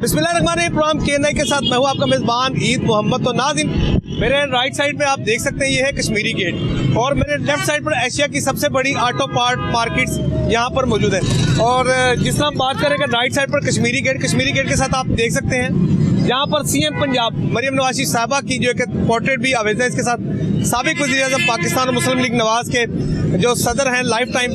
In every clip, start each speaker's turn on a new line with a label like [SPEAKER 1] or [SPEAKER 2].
[SPEAKER 1] बिस्मिल्लाहिर्रहमानिर्रहीम। प्रोग्राम के के साथ मैं हूँ आपका मेज़बान ईद मोहम्मद। तो नाज़रीन, मेरे राइट साइड में आप देख सकते हैं ये है कश्मीरी गेट, और मेरे लेफ्ट साइड पर एशिया की सबसे बड़ी ऑटो पार्ट मार्केट्स यहाँ पर मौजूद है। और जिस तरह हम बात करेंगे राइट साइड पर कश्मीरी गेट के साथ आप देख सकते हैं यहाँ पर सीएम पंजाब मरियम नवाज साहबा की जो एक पोर्ट्रेट भी अवेज है। इसके साथ साबिक वज़ीर-ए-आज़म पाकिस्तान और मुस्लिम लीग नवाज के जो सदर हैं लाइफ टाइम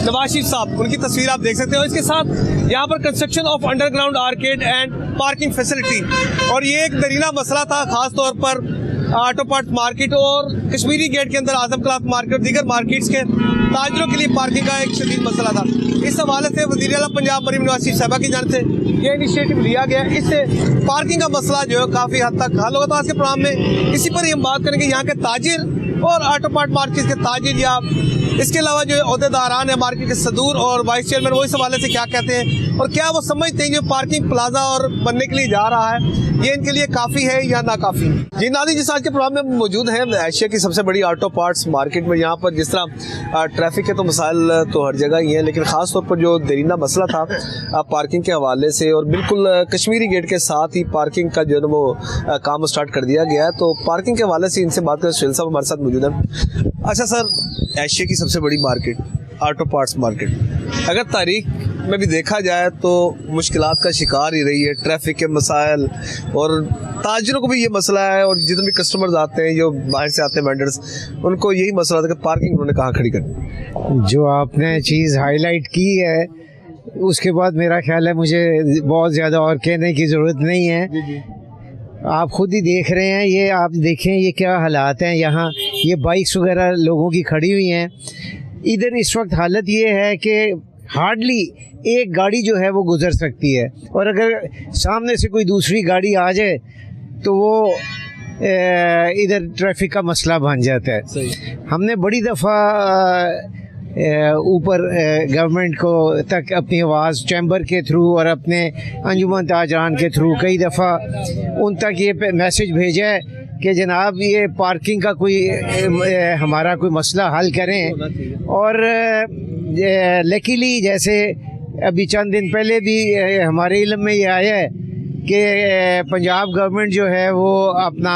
[SPEAKER 1] नवाज शरीफ साहब, उनकी तस्वीर आप देख सकते हैं। और इसके साथ यहाँ पर construction of underground arcade and parking facility, और ये एक दरीना मसला था खास तौर पर ऑटो पार्ट मार्केट और कश्मीरी गेट के अंदर आजम क्लॉथ मार्केट और दीगर मार्केट्स के ताजरों के लिए पार्किंग का एक शदीद मसला था। इस हवाले से वज़ीर-ए-आज़म पंजाब मरियम नवाज साहबा की जानिब से ये इनिशिएटिव लिया गया, इससे पार्किंग का मसला जो है काफ़ी हद तक हल होगा। तो आज के प्रोग्राम में इसी पर ही हम बात करेंगे यहाँ के ताजिर और ऑटो पार्ट मार्केट के ताजिर, या इसके अलावा जो अहदेदारान है मार्केट के सदूर और वाइस चेयरमैन, वो इस हवाले से क्या कहते हैं और क्या वो समझते हैं जो पार्किंग प्लाजा और बनने के लिए जा रहा है ये इनके लिए काफ़ी है या नाकाफ़ी। जी नाज़रीन, जिस आज के प्रोग्राम में मौजूद हैं एशिया की सबसे बड़ी ऑटो पार्ट्स मार्केट में, यहाँ पर जिस तरह ट्रैफिक के तो मसाइल तो हर जगह ही हैं, लेकिन ख़ास तौर पर जो दरीना मसला था पार्किंग के हवाले से, और बिल्कुल कश्मीरी गेट के साथ ही पार्किंग का जो है वो काम स्टार्ट कर दिया गया है। तो पार्किंग के हवाले से इनसे बात करें, सुहेल साहब हमारे साथ मौजूद हैं। अच्छा सर, एशिया की सबसे बड़ी मार्केट ऑटो पार्ट्स मार्केट, अगर तारीख में भी देखा जाए तो मुश्किलात का शिकार ही रही है, ट्रैफिक के मसाइल, और ताजिरों को भी ये मसला है, और जितने भी कस्टमर्स आते हैं जो बाहर से आते हैं वेंडर्स, उनको यही मसला था कि पार्किंग उन्होंने कहाँ खड़ी करनी।
[SPEAKER 2] जो आपने चीज़ हाईलाइट की है उसके बाद मेरा ख्याल है मुझे बहुत ज़्यादा और कहने की ज़रूरत नहीं है। आप खुद ही देख रहे हैं, ये आप देखें ये क्या हालात हैं यहाँ, ये बाइक्स वगैरह लोगों की खड़ी हुई हैं। इधर इस वक्त हालत ये है कि हार्डली एक गाड़ी जो है वो गुज़र सकती है, और अगर सामने से कोई दूसरी गाड़ी आ जाए तो वो इधर ट्रैफिक का मसला बन जाता है।
[SPEAKER 1] सही।
[SPEAKER 2] हमने बड़ी दफ़ा ऊपर गवर्नमेंट को तक अपनी आवाज़ चैम्बर के थ्रू और अपने अंजुमन ताजरान के थ्रू कई दफ़ा उन तक ये मैसेज भेजा है कि जनाब ये पार्किंग का कोई हमारा कोई मसला हल करें। और लकीली जैसे अभी चंद दिन पहले भी हमारे इल्म में ये आया है कि पंजाब गवर्नमेंट जो है वो अपना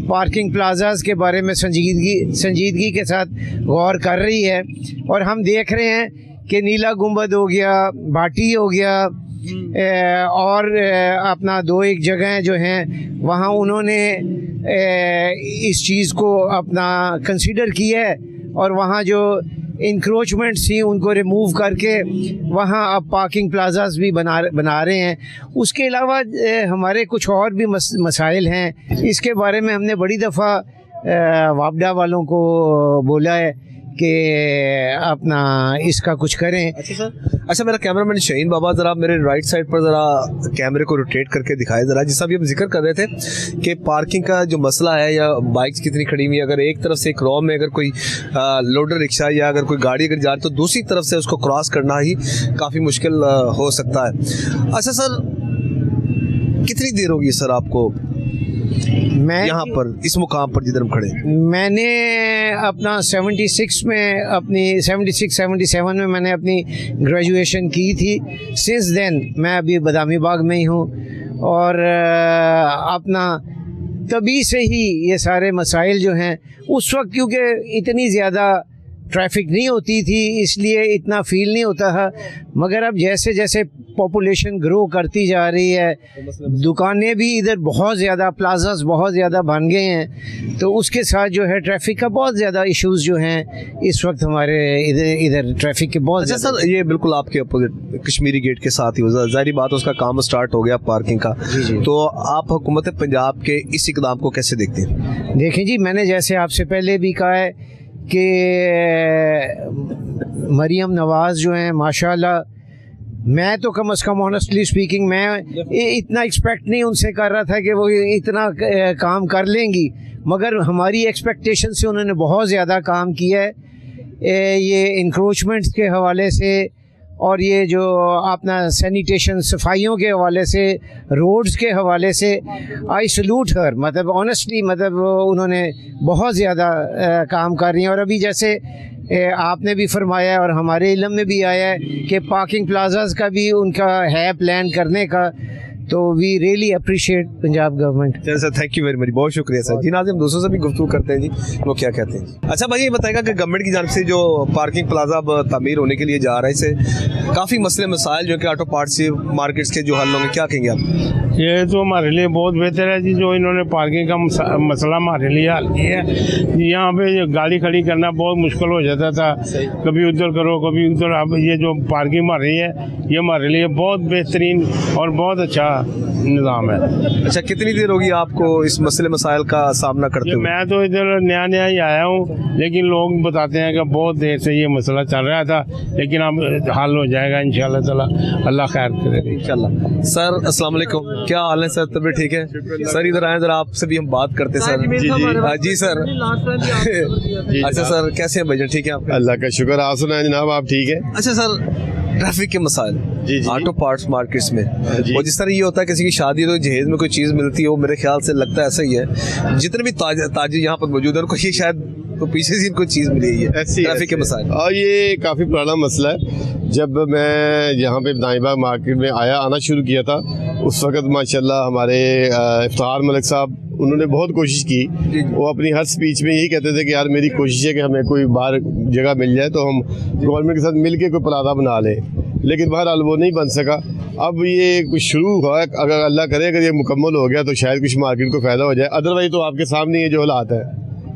[SPEAKER 2] पार्किंग प्लाजास के बारे में संजीदगी के साथ गौर कर रही है, और हम देख रहे हैं कि नीला गुंबद हो गया, भाटी हो गया, और अपना दो एक जगह जो हैं वहाँ उन्होंने इस चीज़ को अपना कंसीडर किया है, और वहाँ जो इंक्रोचमेंट्स थी उनको रिमूव करके वहाँ अब पार्किंग प्लाजास भी बना रहे हैं। उसके अलावा हमारे कुछ और भी मसाइल हैं, इसके बारे में हमने बड़ी दफ़ा वापडा वालों को बोला है कि अपना इसका कुछ करें।
[SPEAKER 1] अच्छा सर, अच्छा मेरा कैमरामैन शहीन बाबा ज़रा मेरे राइट साइड पर ज़रा कैमरे को रोटेट करके दिखाए ज़रा। जिस अभी हम जिक्र कर रहे थे कि पार्किंग का जो मसला है या बाइक्स कितनी खड़ी हुई है, अगर एक तरफ से एक रो में अगर कोई लोडर रिक्शा या अगर कोई गाड़ी अगर जा रही तो दूसरी तरफ से उसको क्रॉस करना ही काफ़ी मुश्किल हो सकता है। अच्छा सर, कितनी देर होगी सर आपको
[SPEAKER 2] मैं
[SPEAKER 1] यहाँ पर इस मुकाम पर जिधर हम खड़े?
[SPEAKER 2] मैंने अपना 76 में अपनी 76-77 में मैंने अपनी ग्रेजुएशन की थी। सिंस देन मैं अभी बदामी बाग में ही हूँ, और अपना तभी से ही ये सारे मसाइल जो हैं, उस वक्त क्योंकि इतनी ज़्यादा ट्रैफिक नहीं होती थी इसलिए इतना फील नहीं होता था, मगर अब जैसे जैसे पॉपुलेशन ग्रो करती जा रही है, दुकानें भी इधर बहुत ज़्यादा, प्लाजास बहुत ज़्यादा बन गए हैं, तो उसके साथ जो है ट्रैफिक का बहुत ज़्यादा इश्यूज़ जो हैं इस वक्त हमारे इधर ट्रैफिक के बहुत
[SPEAKER 1] अच्छा सर, ये बिल्कुल आपके अपोजिट कश्मीरी गेट के साथ ही ज़ाहिर बात उसका काम स्टार्ट हो गया पार्किंग का।
[SPEAKER 2] जी।
[SPEAKER 1] तो आप हुकूमत पंजाब के इस इकदाम को कैसे देखते हैं?
[SPEAKER 2] देखें जी, मैंने जैसे आपसे पहले भी कहा है कि मरियम नवाज़ जो हैं माशाल्लाह, मैं तो कम से कम ऑनेस्टली स्पीकिंग मैं इतना एक्सपेक्ट नहीं उनसे कर रहा था कि वो इतना काम कर लेंगी, मगर हमारी एक्सपेक्टेशन से उन्होंने बहुत ज़्यादा काम किया है। ये इंक्रोचमेंट्स के हवाले से और ये जो अपना सैनिटेशन सफाइयों के हवाले से, रोड्स के हवाले से, आई सल्यूट हर। मतलब ऑनेस्टली मतलब उन्होंने बहुत ज़्यादा काम कर रही हैं। और अभी जैसे आपने भी फरमाया और हमारे इल्म में भी आया है कि पार्किंग प्लाजास का भी उनका है प्लान करने का, तो we really appreciate Punjab government.
[SPEAKER 1] चलो sir, thank you very much, बहुत शुक्रिया सर जी। नाज़िम, दोस्तों से भी गुफ्तगू करते हैं जी, वो क्या कहते हैं। अच्छा भाई, ये बताएगा कि गवर्नमेंट की जानिब से जो पार्किंग प्लाजा अब तामीर होने के लिए जा रहा है, इससे काफ़ी मसले मसाइल जो कि ऑटो पार्ट्स मार्केट्स के जो हल होंगे, क्या कहेंगे आप?
[SPEAKER 3] ये तो हमारे लिए बहुत बेहतर है जी, जो इन्होंने पार्किंग का मसला हमारे लिए हल किया है। यहाँ पे गाड़ी खड़ी करना बहुत मुश्किल हो जाता था, कभी उधर करो कभी उधर। अब ये जो पार्किंग हमारी है, ये हमारे लिए बहुत बेहतरीन और बहुत अच्छा निज़ाम है।
[SPEAKER 1] अच्छा, कितनी देर होगी आपको इस मसले मसाइल का सामना करते हुए?
[SPEAKER 3] मैं तो इधर नया नया ही आया हूँ, लेकिन लोग बताते हैं कि बहुत देर से ये मसला चल रहा था, लेकिन अब हल हो जाएगा इंशाल्लाह ताला, अल्लाह खैर करेगा
[SPEAKER 1] इंशाल्लाह। सर अस्सलाम वालेकुम, क्या हाल है सर? तबीयत ठीक है सर? इधर आए, जरा आपसे भी हम बात करते हैं सर। जी सर। अच्छा सर, कैसे हैं भाईजान, ठीक है आप?
[SPEAKER 4] अल्लाह का शुक्र। आप सुनाए जनाब, आप ठीक है?
[SPEAKER 1] अच्छा सर, ट्रैफिक के मसाइल ऑटो पार्ट्स मार्केट्स में, और जिस तरह ये होता है किसी की शादी तो जहेज में कोई चीज़ मिलती है, वो मेरे ख्याल से लगता है ऐसा ही है। जितने भी ताजिर यहाँ पर मौजूद है, उनको ये शायद तो पीछे से इनको चीज़ मिली है ट्रैफिक के मसाइल।
[SPEAKER 4] और ये काफ़ी पुराना मसला है। जब मैं यहाँ पे दानिबाग मार्केट में आना शुरू किया था, उस वक्त माशाल्लाह हमारे इफ्तार मलिक साहब, उन्होंने बहुत कोशिश की। वो अपनी हर स्पीच में यही कहते थे कि यार मेरी कोशिश है कि हमें कोई बाहर जगह मिल जाए तो हम गवर्नमेंट के साथ मिल के कोई प्लाजा बना लें, लेकिन बहरहाल वो नहीं बन सका। अब ये कुछ शुरू हुआ है, अगर अल्लाह करे अगर ये मुकम्मल हो गया तो शायद कुछ मार्केट को फ़ायदा हो जाए, अदरवाइज तो आपके सामने ये जो हालात है।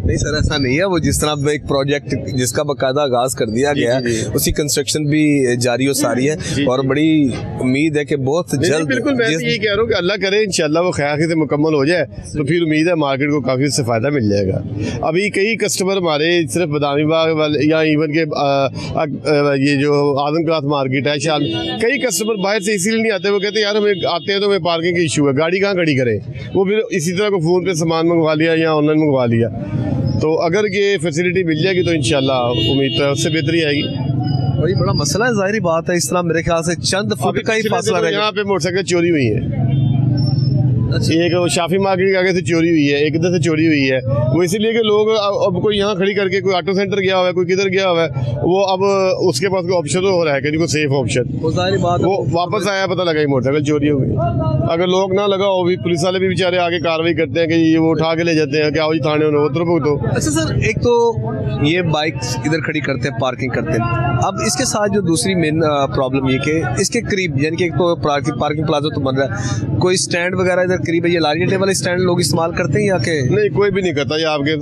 [SPEAKER 1] नहीं सर, ऐसा नहीं है। वो जिस तरह एक प्रोजेक्ट जिसका बाकायदा आगाज कर दिया गया है, उसकी कंस्ट्रक्शन भी जारी और सारी है, और बड़ी उम्मीद है कि बहुत जल्द।
[SPEAKER 4] बिल्कुल, मैं यही कह रहा हूँ कि अल्लाह करे इंशाल्लाह वो खैर से मुकम्मल हो जाए तो फिर उम्मीद है मार्केट को काफ़ी उससे फ़ायदा मिल जाएगा। अभी कई कस्टमर हमारे सिर्फ बदामी बाग वाले या इवन के ये जो आजम क्लास मार्केट है, शाल कई कस्टमर बाहर से इसीलिए नहीं आते, वो कहते हैं यार हमें आते हैं तो हमें पार्किंग का इशू है, गाड़ी कहाँ खड़ी करें। वो फिर इसी तरह को फ़ोन पे सामान मंगवा लिया या ऑनलाइन मंगवा लिया। तो अगर ये फैसिलिटी मिल जाएगी तो इंशाल्लाह उम्मीद तो उससे बेहतरी आएगी।
[SPEAKER 1] और ये बड़ा मसला है, जाहिर बात है। इस तरह मेरे ख्याल से चंद फुट का ही फासला रहेगा।
[SPEAKER 4] यहाँ पे मोटरसाइकिल चोरी हुई है। एक शाफी मार्केट के आगे से चोरी हुई है, एक इधर से चोरी हुई है। वो इसीलिए कि लोग अब कोई यहाँ खड़ी करके कोई ऑटो सेंटर गया हुआ है, कोई किधर गया हुआ है, वो अब उसके पास कोई ऑप्शन तो हो रहा है कि सेफ ऑप्शन, वो वापस आया, पता लगा मोटरसाइकिल चोरी हो गई। अगर लोग ना लगा हो भी, पुलिस वाले भी बेचारे आगे कार्रवाई करते हैं कि ये वो उठा के ले जाते हैं, क्या हो जी थाने में उतर भुगतो।
[SPEAKER 1] अच्छा सर, एक तो ये बाइक इधर खड़ी करते हैं, पार्किंग करते हैं। अब इसके साथ जो दूसरी मेन प्रॉब्लम ये कि इसके करीब, यानी कि एक तो पार्किंग प्लाजा तो बन रहा है, कोई स्टैंड वगैरह इधर करीब है, ये लारी अड्डे वाले स्टैंड लोग इस्तेमाल करते हैं या के?
[SPEAKER 4] नहीं, कोई भी नहीं करता ये आपके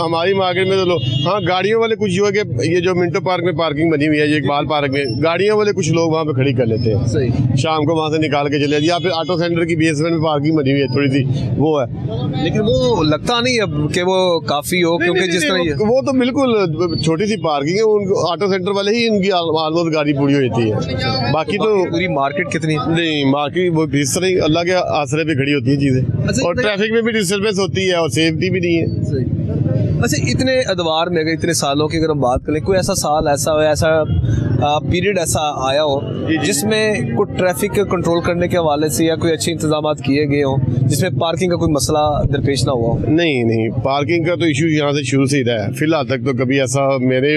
[SPEAKER 4] हमारी मार्केट में तो लोग, हाँ गाड़ियों वाले कुछ जो है कि ये जो मिंटो पार्क में पार्किंग बनी हुई है, ये इकबाल पार्क में गाड़ियों वाले कुछ लोग वहाँ पे खड़ी कर लेते हैं,
[SPEAKER 1] सही
[SPEAKER 4] शाम को वहाँ से निकाल के चले, या फिर ऑटो सेंटर की बेसमेंट में पार्किंग बनी हुई है थोड़ी सी, वो है।
[SPEAKER 1] लेकिन वो लगता नहीं अब कि वो काफ़ी हो, क्योंकि जिस तरह
[SPEAKER 4] वो तो बिल्कुल छोटी सी पार्किंग है, उनको ऑटो सेंटर वाले ही इनकी ऑलमोस्ट गाड़ी पूरी हो जाती है। बाकी तो
[SPEAKER 1] पूरी मार्केट कितनी
[SPEAKER 4] नहीं, मार्केट वो इस तरह ही अल्लाह के आसरे पे खड़ी होती है चीज़ें, और ट्रैफिक में भी डिस्टर्बेंस होती है और सेफ्टी भी नहीं है।
[SPEAKER 1] अच्छा, इतने अदवार में अगर इतने सालों की अगर हम बात करें, कोई ऐसा साल ऐसा हो, ऐसा पीरियड ऐसा आया हो जिसमें कोई ट्रैफिक कंट्रोल करने के हवाले से या कोई अच्छे इंतजाम किए गए हों, जिसमें पार्किंग का कोई मसला दरपेश ना हुआ हो?
[SPEAKER 4] नहीं, पार्किंग का तो इशू यहाँ से शुरू से ही रहा है। फिलहाल तक तो कभी ऐसा मेरे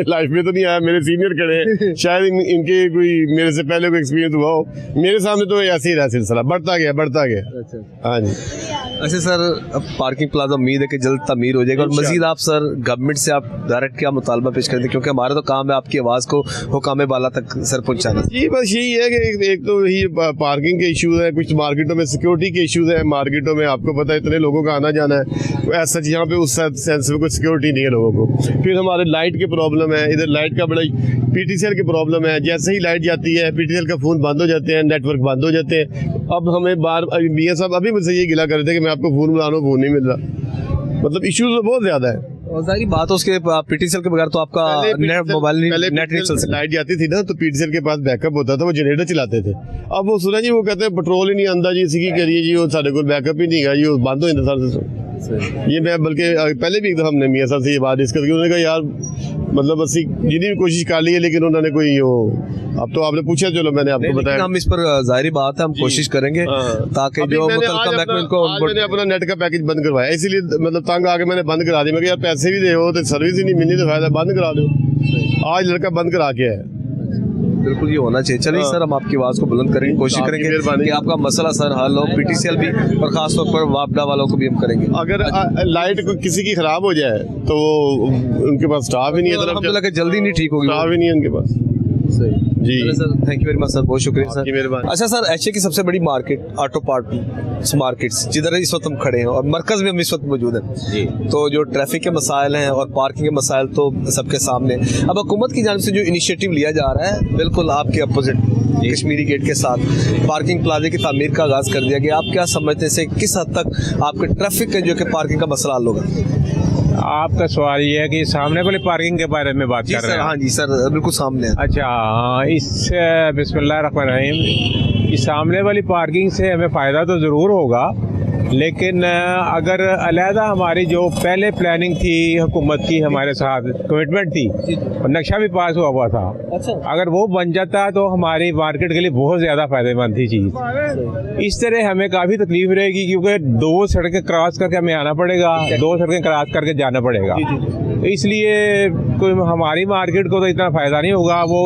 [SPEAKER 4] लाइफ में तो नहीं आया। मेरे सीनियर खड़े हैं, शायद इनके कोई मेरे से पहले कोई एक्सपीरियंस हुआ हो, मेरे सामने तो ऐसे ही रहा सिलसिला, बढ़ता गया। हाँ जी।
[SPEAKER 1] अच्छा सर, अब पार्किंग प्लाजा उम्मीद है कि जल्द तमीर हो जाएगा, और मजीद आप सर गवर्नमेंट से आप डायरेक्ट क्या मुतालबा पेश करते हैं, क्योंकि हमारा तो काम है आपकी आवाज़ को हुकाम बाला तक सर पहुँचाना।
[SPEAKER 4] जी बस यही है कि एक तो ये पार्किंग के इश्यूज हैं, कुछ मार्केटों में सिक्योरिटी के इश्यूज हैं। मार्केटों में आपको पता है इतने लोगों का आना जाना है, ऐसा यहाँ पे उस सेंस में कोई सिक्योरिटी नहीं है लोगों को। फिर हमारे लाइट की प्रॉब्लम है, इधर लाइट का बड़ा PTCL की प्रॉब्लम है। जैसे ही लाइट जाती है PTCL का फ़ोन बंद हो जाते हैं, नेटवर्क बंद हो जाते हैं। अब हमें मियाँ साहब अभी मुझसे ये गिला कर रहे थे कि मैं आपको फ़ोन बुला रहा हूँ, फ़ोन नहीं मिल रहा। मतलब इश्यूज तो बहुत ज़्यादा है।
[SPEAKER 1] और सारी बात है, उसके PTCL के बगैर तो आपका मोबाइल नेट नहीं चल सकता।
[SPEAKER 4] लाइट जाती थी ना तो PTCL के पास बैकअप होता था, वो जनरेटर चलाते थे। अब वो सुना जी, वो कहते हैं पेट्रोल ही नहीं आंदा जी, इसी की करिए जी, वो साढ़े को बैकअप ही नहीं है जी, वो बंद हो जाता सारा सिस्टम। ये मैं बल्कि पहले भी एक दफ़ा हमने मियाँ साहब से ये बात डिस्कस की, उन्होंने कहा यार मतलब असली जितनी भी कोशिश कर ली है, लेकिन उन्होंने कोई वो, अब तो आपने पूछा, चलो मैंने आपको बताया।
[SPEAKER 1] हम इस पर जाहिर बात है हम कोशिश करेंगे ताकि जो मुतल्लिका महकमे इनको।
[SPEAKER 4] मैंने अपना नेट का पैकेज बंद करवाया, इसीलिए मतलब तंग आके मैंने बंद करा दिया। मैं यार पैसे भी दे हो तो सर्विस ही नहीं मिलनी, तो फायदा बंद करा दो। आज लड़का बंद करा के है।
[SPEAKER 1] बिल्कुल ये होना चाहिए। चलिए सर, हम आपकी आवाज़ को बुलंद करेंगे, कोशिश
[SPEAKER 4] आपकी
[SPEAKER 1] करेंगे
[SPEAKER 4] मेहरबानी।
[SPEAKER 1] कि आपका मसला सर हल हो। PTCL भी और खासतौर पर वापडा वालों को भी हम करेंगे।
[SPEAKER 4] अगर लाइट किसी की खराब हो जाए तो उनके पास स्टाफ ही नहीं है,
[SPEAKER 1] अल्हम्दुलिल्लाह कि जल्दी नहीं ठीक होगी।
[SPEAKER 4] स्टाफ ही नहीं है उनके पास। जी
[SPEAKER 1] चलिए sir, thank you very much sir, बहुत शुक्रिया
[SPEAKER 4] आपकी
[SPEAKER 1] सर।
[SPEAKER 4] मेहरबानी।
[SPEAKER 1] अच्छा सर, एशिया की सबसे बड़ी मार्केट ऑटो पार्ट मार्केट्स जिधर इस वक्त हम खड़े हैं और मरकज में हम इस वक्त मौजूद हैं, तो जो ट्रैफिक के मसाइल हैं और पार्किंग के मसाइल तो सबके सामने। अब हुकूमत की जानिब से जो इनिशिएटिव लिया जा रहा है बिल्कुल आपके अपोजिट कश्मीरी गेट के साथ पार्किंग प्लाजे की तामीर का आगाज़ कर दिया गया, आप क्या समझते हैं से किस हद तक आपके ट्रैफिक के जो कि पार्किंग का मसला हल होगा?
[SPEAKER 5] आपका सवाल ये है कि सामने वाली पार्किंग के बारे में बात
[SPEAKER 1] जी
[SPEAKER 5] कर रहे
[SPEAKER 1] सर,
[SPEAKER 5] हैं?
[SPEAKER 1] हाँ जी सर, बिल्कुल सामने है।
[SPEAKER 5] अच्छा, हाँ, इस बिस्मिल्लाहिर्रहमानिर्रहीम, इस सामने वाली पार्किंग से हमें फ़ायदा तो ज़रूर होगा, लेकिन अगर अलहदा हमारी जो पहले प्लानिंग थी हुकूमत की, हमारे साथ कमिटमेंट थी और नक्शा भी पास हुआ था, अगर वो बन जाता तो हमारी मार्केट के लिए बहुत ज़्यादा फ़ायदेमंद थी चीज़। इस तरह हमें काफ़ी तकलीफ रहेगी क्योंकि 2 सड़कें क्रॉस करके हमें आना पड़ेगा, 2 सड़कें क्रॉस करके जाना पड़ेगा। इसलिए कोई हमारी मार्केट को तो इतना फ़ायदा नहीं होगा, वो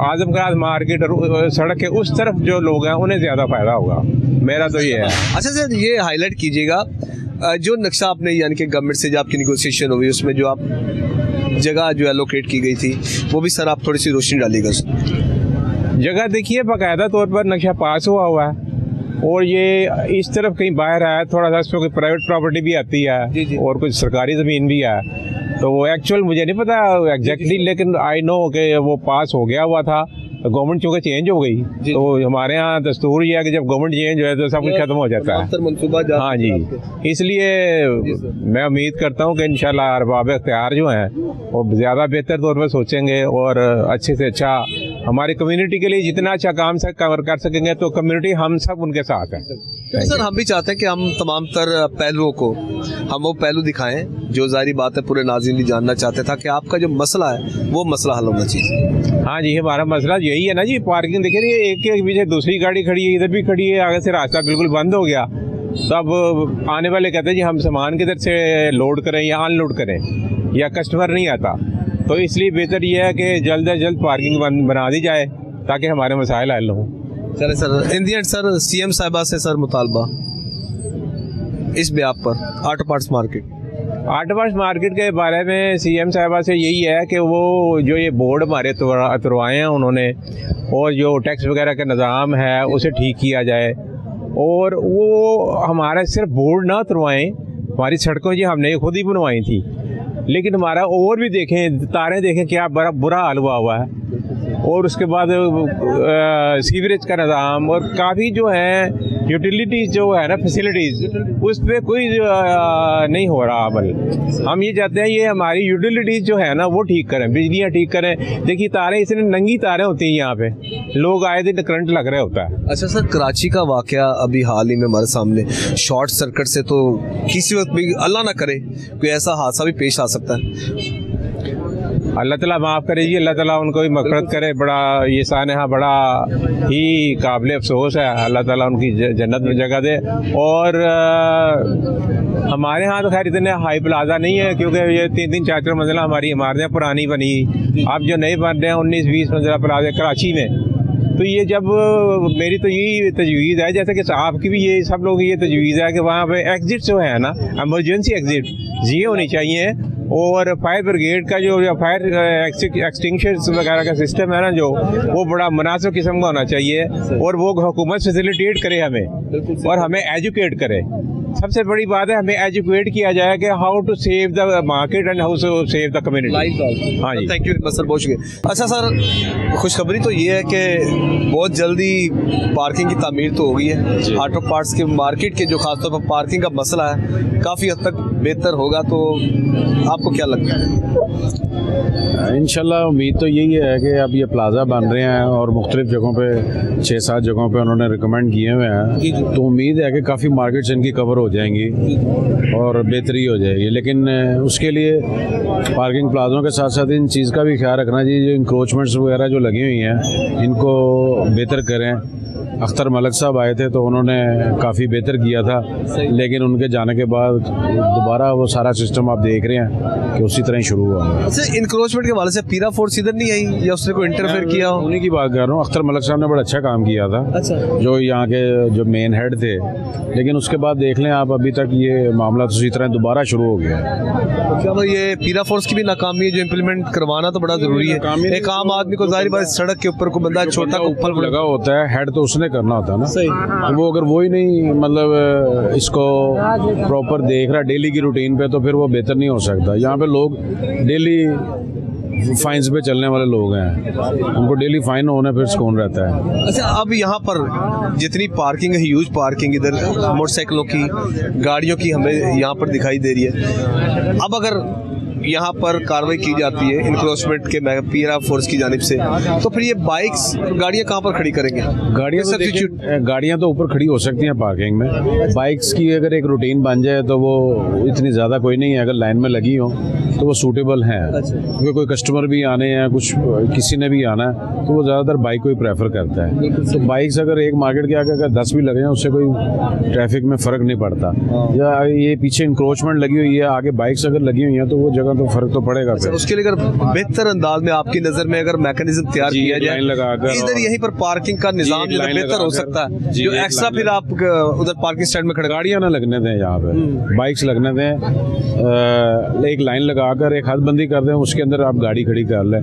[SPEAKER 5] आजमगढ़ मार्केट और सड़क के उस तरफ जो लोग हैं उन्हें ज़्यादा फ़ायदा होगा। मेरा तो ये है।
[SPEAKER 1] अच्छा सर, ये हाईलाइट कीजिएगा जो नक्शा आपने यानी कि गवर्नमेंट से जो आपकी निगोशिएशन हुई उसमें जो आप जगह जो एलोकेट की गई थी वो भी सर आप थोड़ी सी रोशनी डालिएगा।
[SPEAKER 5] जगह देखिए, बाकायदा तौर पर नक्शा पास हुआ है और ये इस तरफ कहीं बाहर है, थोड़ा सा इसमें कोई प्राइवेट प्रॉपर्टी भी आती है और कुछ सरकारी ज़मीन भी है, तो वो एक्चुअल मुझे नहीं पता एग्जैक्टली, लेकिन आई नो कि वो पास हो गया हुआ था। गवर्नमेंट चूँकि चेंज हो गई तो हमारे यहाँ दस्तूर ये है कि जब गवर्नमेंट चेंज हो तो सब कुछ खत्म हो जाता है। हाँ जी, इसलिए मैं उम्मीद करता हूँ कि इंशाल्लाह अरबाब इख्तियार जो हैं वो ज़्यादा बेहतर तौर पर सोचेंगे और अच्छे से अच्छा हमारी कम्युनिटी के लिए जितना अच्छा काम से कवर कर सकेंगे, तो कम्युनिटी हम सब उनके साथ है।
[SPEAKER 1] तो सर हम भी चाहते हैं कि हम तमाम तर पहलुओं को हम वो पहलू दिखाएं जो जाहिर बात है पूरे नाज़रीन भी जानना चाहते था कि आपका जो मसला है वो मसला हल होना चाहिए।
[SPEAKER 5] हाँ जी, हमारा मसला यही है ना जी, पार्किंग देखिए रही एक के पीछे दूसरी गाड़ी खड़ी है, इधर भी खड़ी है, आगे से रास्ता बिल्कुल बंद हो गया, तो अब आने वाले कहते हैं जी हम सामान किधर से लोड करें या अनलोड करें, या कस्टमर नहीं आता, तो इसलिए बेहतर यह है कि जल्द से जल्द पार्किंग बना दी जाए ताकि हमारे मसाइल हल हों।
[SPEAKER 1] चले sir, in the and sir CM साहिबा से सर मुतालबा इस ब्याप पर ऑटो पार्ट्स मार्केट के बारे में CM साहिबा से यही है कि वो जो ये बोर्ड हमारे उतरवाए हैं उन्होंने, और जो टैक्स वगैरह का निज़ाम है उसे ठीक किया जाए, और वो हमारा सिर्फ बोर्ड ना उतरवाएं, हमारी सड़कों जी हमने खुद ही बनवाई थी, लेकिन हमारा और भी देखें, तारें देखें क्या बड़ा बुरा हाल हुआ है, और उसके बाद सीवरेज का निज़ाम और काफ़ी जो है यूटिलिटीज़ जो है ना फैसिलिटीज़, उस पर कोई नहीं हो रहा अमल। हम ये चाहते हैं ये हमारी यूटिलिटीज़ जो है ना वो ठीक करें, बिजलियाँ ठीक करें। देखिए तारें इतनी नंगी तारें होती हैं यहाँ पे, लोग आए दिन करंट लग रहा होता है। अच्छा सर, कराची का वाकया अभी हाल ही में हमारे सामने, शॉर्ट सर्किट से तो किसी वक्त भी अल्लाह ना करे कोई ऐसा हादसा भी पेश आ सकता है।
[SPEAKER 5] अल्लाह ताला माफ़ करे जी, अल्लाह ताला उनको भी मग़फ़िरत करे, बड़ा ये सानहा बड़ा ही काबिल अफसोस है, अल्लाह ताला उनकी जन्नत में जगह दे। और हमारे यहाँ तो खैर इतने हाई प्लाजा नहीं है क्योंकि ये 3-3, 4-4 मंजिला हमारी इमारतें पुरानी बनी, अब जो नई बन रहे हैं 19-20 मंजिला प्लाजा कराची में, तो ये जब मेरी तो यही तजवीज़ है, जैसे कि आपकी भी ये सब लोग ये तजवीज़ है कि वहाँ पे एग्ज़िट जो है ना, एमरजेंसी एग्ज़िट ये होनी चाहिए, और फायर ब्रिगेड का जो फायर एक्सटिंग्विशर्स वगैरह का सिस्टम है ना जो, वो बड़ा मुनासिब किस्म का होना चाहिए, और वो हुकूमत फैसिलिटेट करे हमें और हमें एजुकेट करे। सबसे बड़ी बात है हमें एजुकेट किया जाए कि how to save the market and how to save the community. हाँ जी,
[SPEAKER 1] थैंक यू सर, बहुत शुक्रिया। अच्छा सर, खुशखबरी तो ये है कि बहुत जल्दी पार्किंग की तामीर तो हो गई है, ऑटो पार्ट्स के मार्केट के जो खासतौर पर पार्किंग का मसला है काफ़ी हद तक बेहतर होगा, तो आपको क्या लगता है?
[SPEAKER 6] इंशाल्लाह उम्मीद तो यही है कि अब ये प्लाजा बन रहे हैं और मुख्तलिफ जगहों पे 6-7 जगहों पे उन्होंने रिकमेंड किए हुए हैं, तो उम्मीद है कि काफ़ी मार्केट्स इनकी कवर हो जाएंगी और बेहतरी हो जाएगी। लेकिन उसके लिए पार्किंग प्लाजों के साथ साथ इन चीज़ का भी ख्याल रखना चाहिए, जो इंक्रोचमेंट्स वगैरह जो लगी हुई हैं इनको बेहतर करें, अख्तर मलिक साहब आए थे तो उन्होंने काफ़ी बेहतर किया था, लेकिन उनके जाने के बाद दोबारा वो सारा सिस्टम आप देख रहे हैं कि उसी तरह ही शुरू हुआ।
[SPEAKER 1] अच्छा, इंक्रोचमेंट के हवाले से पीरा फोर्स इधर नहीं आई या उसने कोई इंटरफेयर किया हो?
[SPEAKER 6] उन्हीं की बात कर रहा हूँ। अख्तर मलिक साहब ने बड़ा अच्छा काम किया था, जो यहाँ के जो मेन हेड थे, लेकिन उसके बाद देख लें आप अभी तक ये मामला उसी तरह दोबारा शुरू हो गया है।
[SPEAKER 1] क्या ये पीरा फोर्स की भी नाकामी है जो इम्प्लीमेंट करवाना तो बड़ा जरूरी है? एक आम आदमी को जाहिर बात सड़क के ऊपर को बंदा छोटा
[SPEAKER 6] ऊपर लगा होता है, हेड तो उसने करना होता है ना। सही। तो वो अगर वो ही नहीं मतलब इसको प्रॉपर देख रहा डेली की रूटीन पे, तो फिर वो बेहतर नहीं हो सकता। यहाँ पे लोग डेली फाइन्स पे चलने वाले लोग हैं, उनको डेली फाइन होने फिर सुकून रहता है।
[SPEAKER 1] अच्छा, अब यहाँ पर जितनी पार्किंग है, ह्यूज पार्किंग इधर मोटरसाइकिलों की, गाड़ियों की हमें यहाँ पर दिखाई दे रही है। अब अगर यहाँ पर कार्रवाई की जाती है इंक्रोचमेंट के पीरा फोर्स की जानिब से, तो फिर ये बाइक्स गाड़ियाँ कहाँ पर खड़ी करेंगे?
[SPEAKER 6] गाड़ियाँ तो ऊपर खड़ी हो सकती हैं पार्किंग में। बाइक्स की अगर एक रूटीन बन जाए तो वो इतनी ज़्यादा कोई नहीं है, अगर लाइन में लगी हो तो वो सूटेबल हैं। क्योंकि कोई कस्टमर भी आने हैं, कुछ किसी ने भी आना है, तो वो ज़्यादातर बाइक को ही प्रेफर करता है। तो बाइक्स अगर एक मार्केट के आगे अगर 10 भी लगे हैं, उससे कोई ट्रैफिक में फ़र्क नहीं पड़ता। या ये पीछे इंक्रोचमेंट लगी हुई है, आगे बाइक्स अगर लगी हुई हैं, तो वो जगह तो फर्क तो पड़ेगा।
[SPEAKER 1] अच्छा, उसके लिए अगर बेहतर अंदाज में आपकी नज़र में अगर मैकेनिज्म तैयार किया जाए, इधर यहीं पर पार्किंग का निज़ाम बेहतर हो सकता है, जो एक्स्ट्रा फिर आप उधर पार्किंग स्टैंड में खड़े,
[SPEAKER 6] गाड़ियाँ ना लगने दें, यहाँ पे बाइक्स लगने दें, एक लाइन लगाकर एक हदबंदी कर दें, उसके अंदर आप गाड़ी खड़ी कर लें,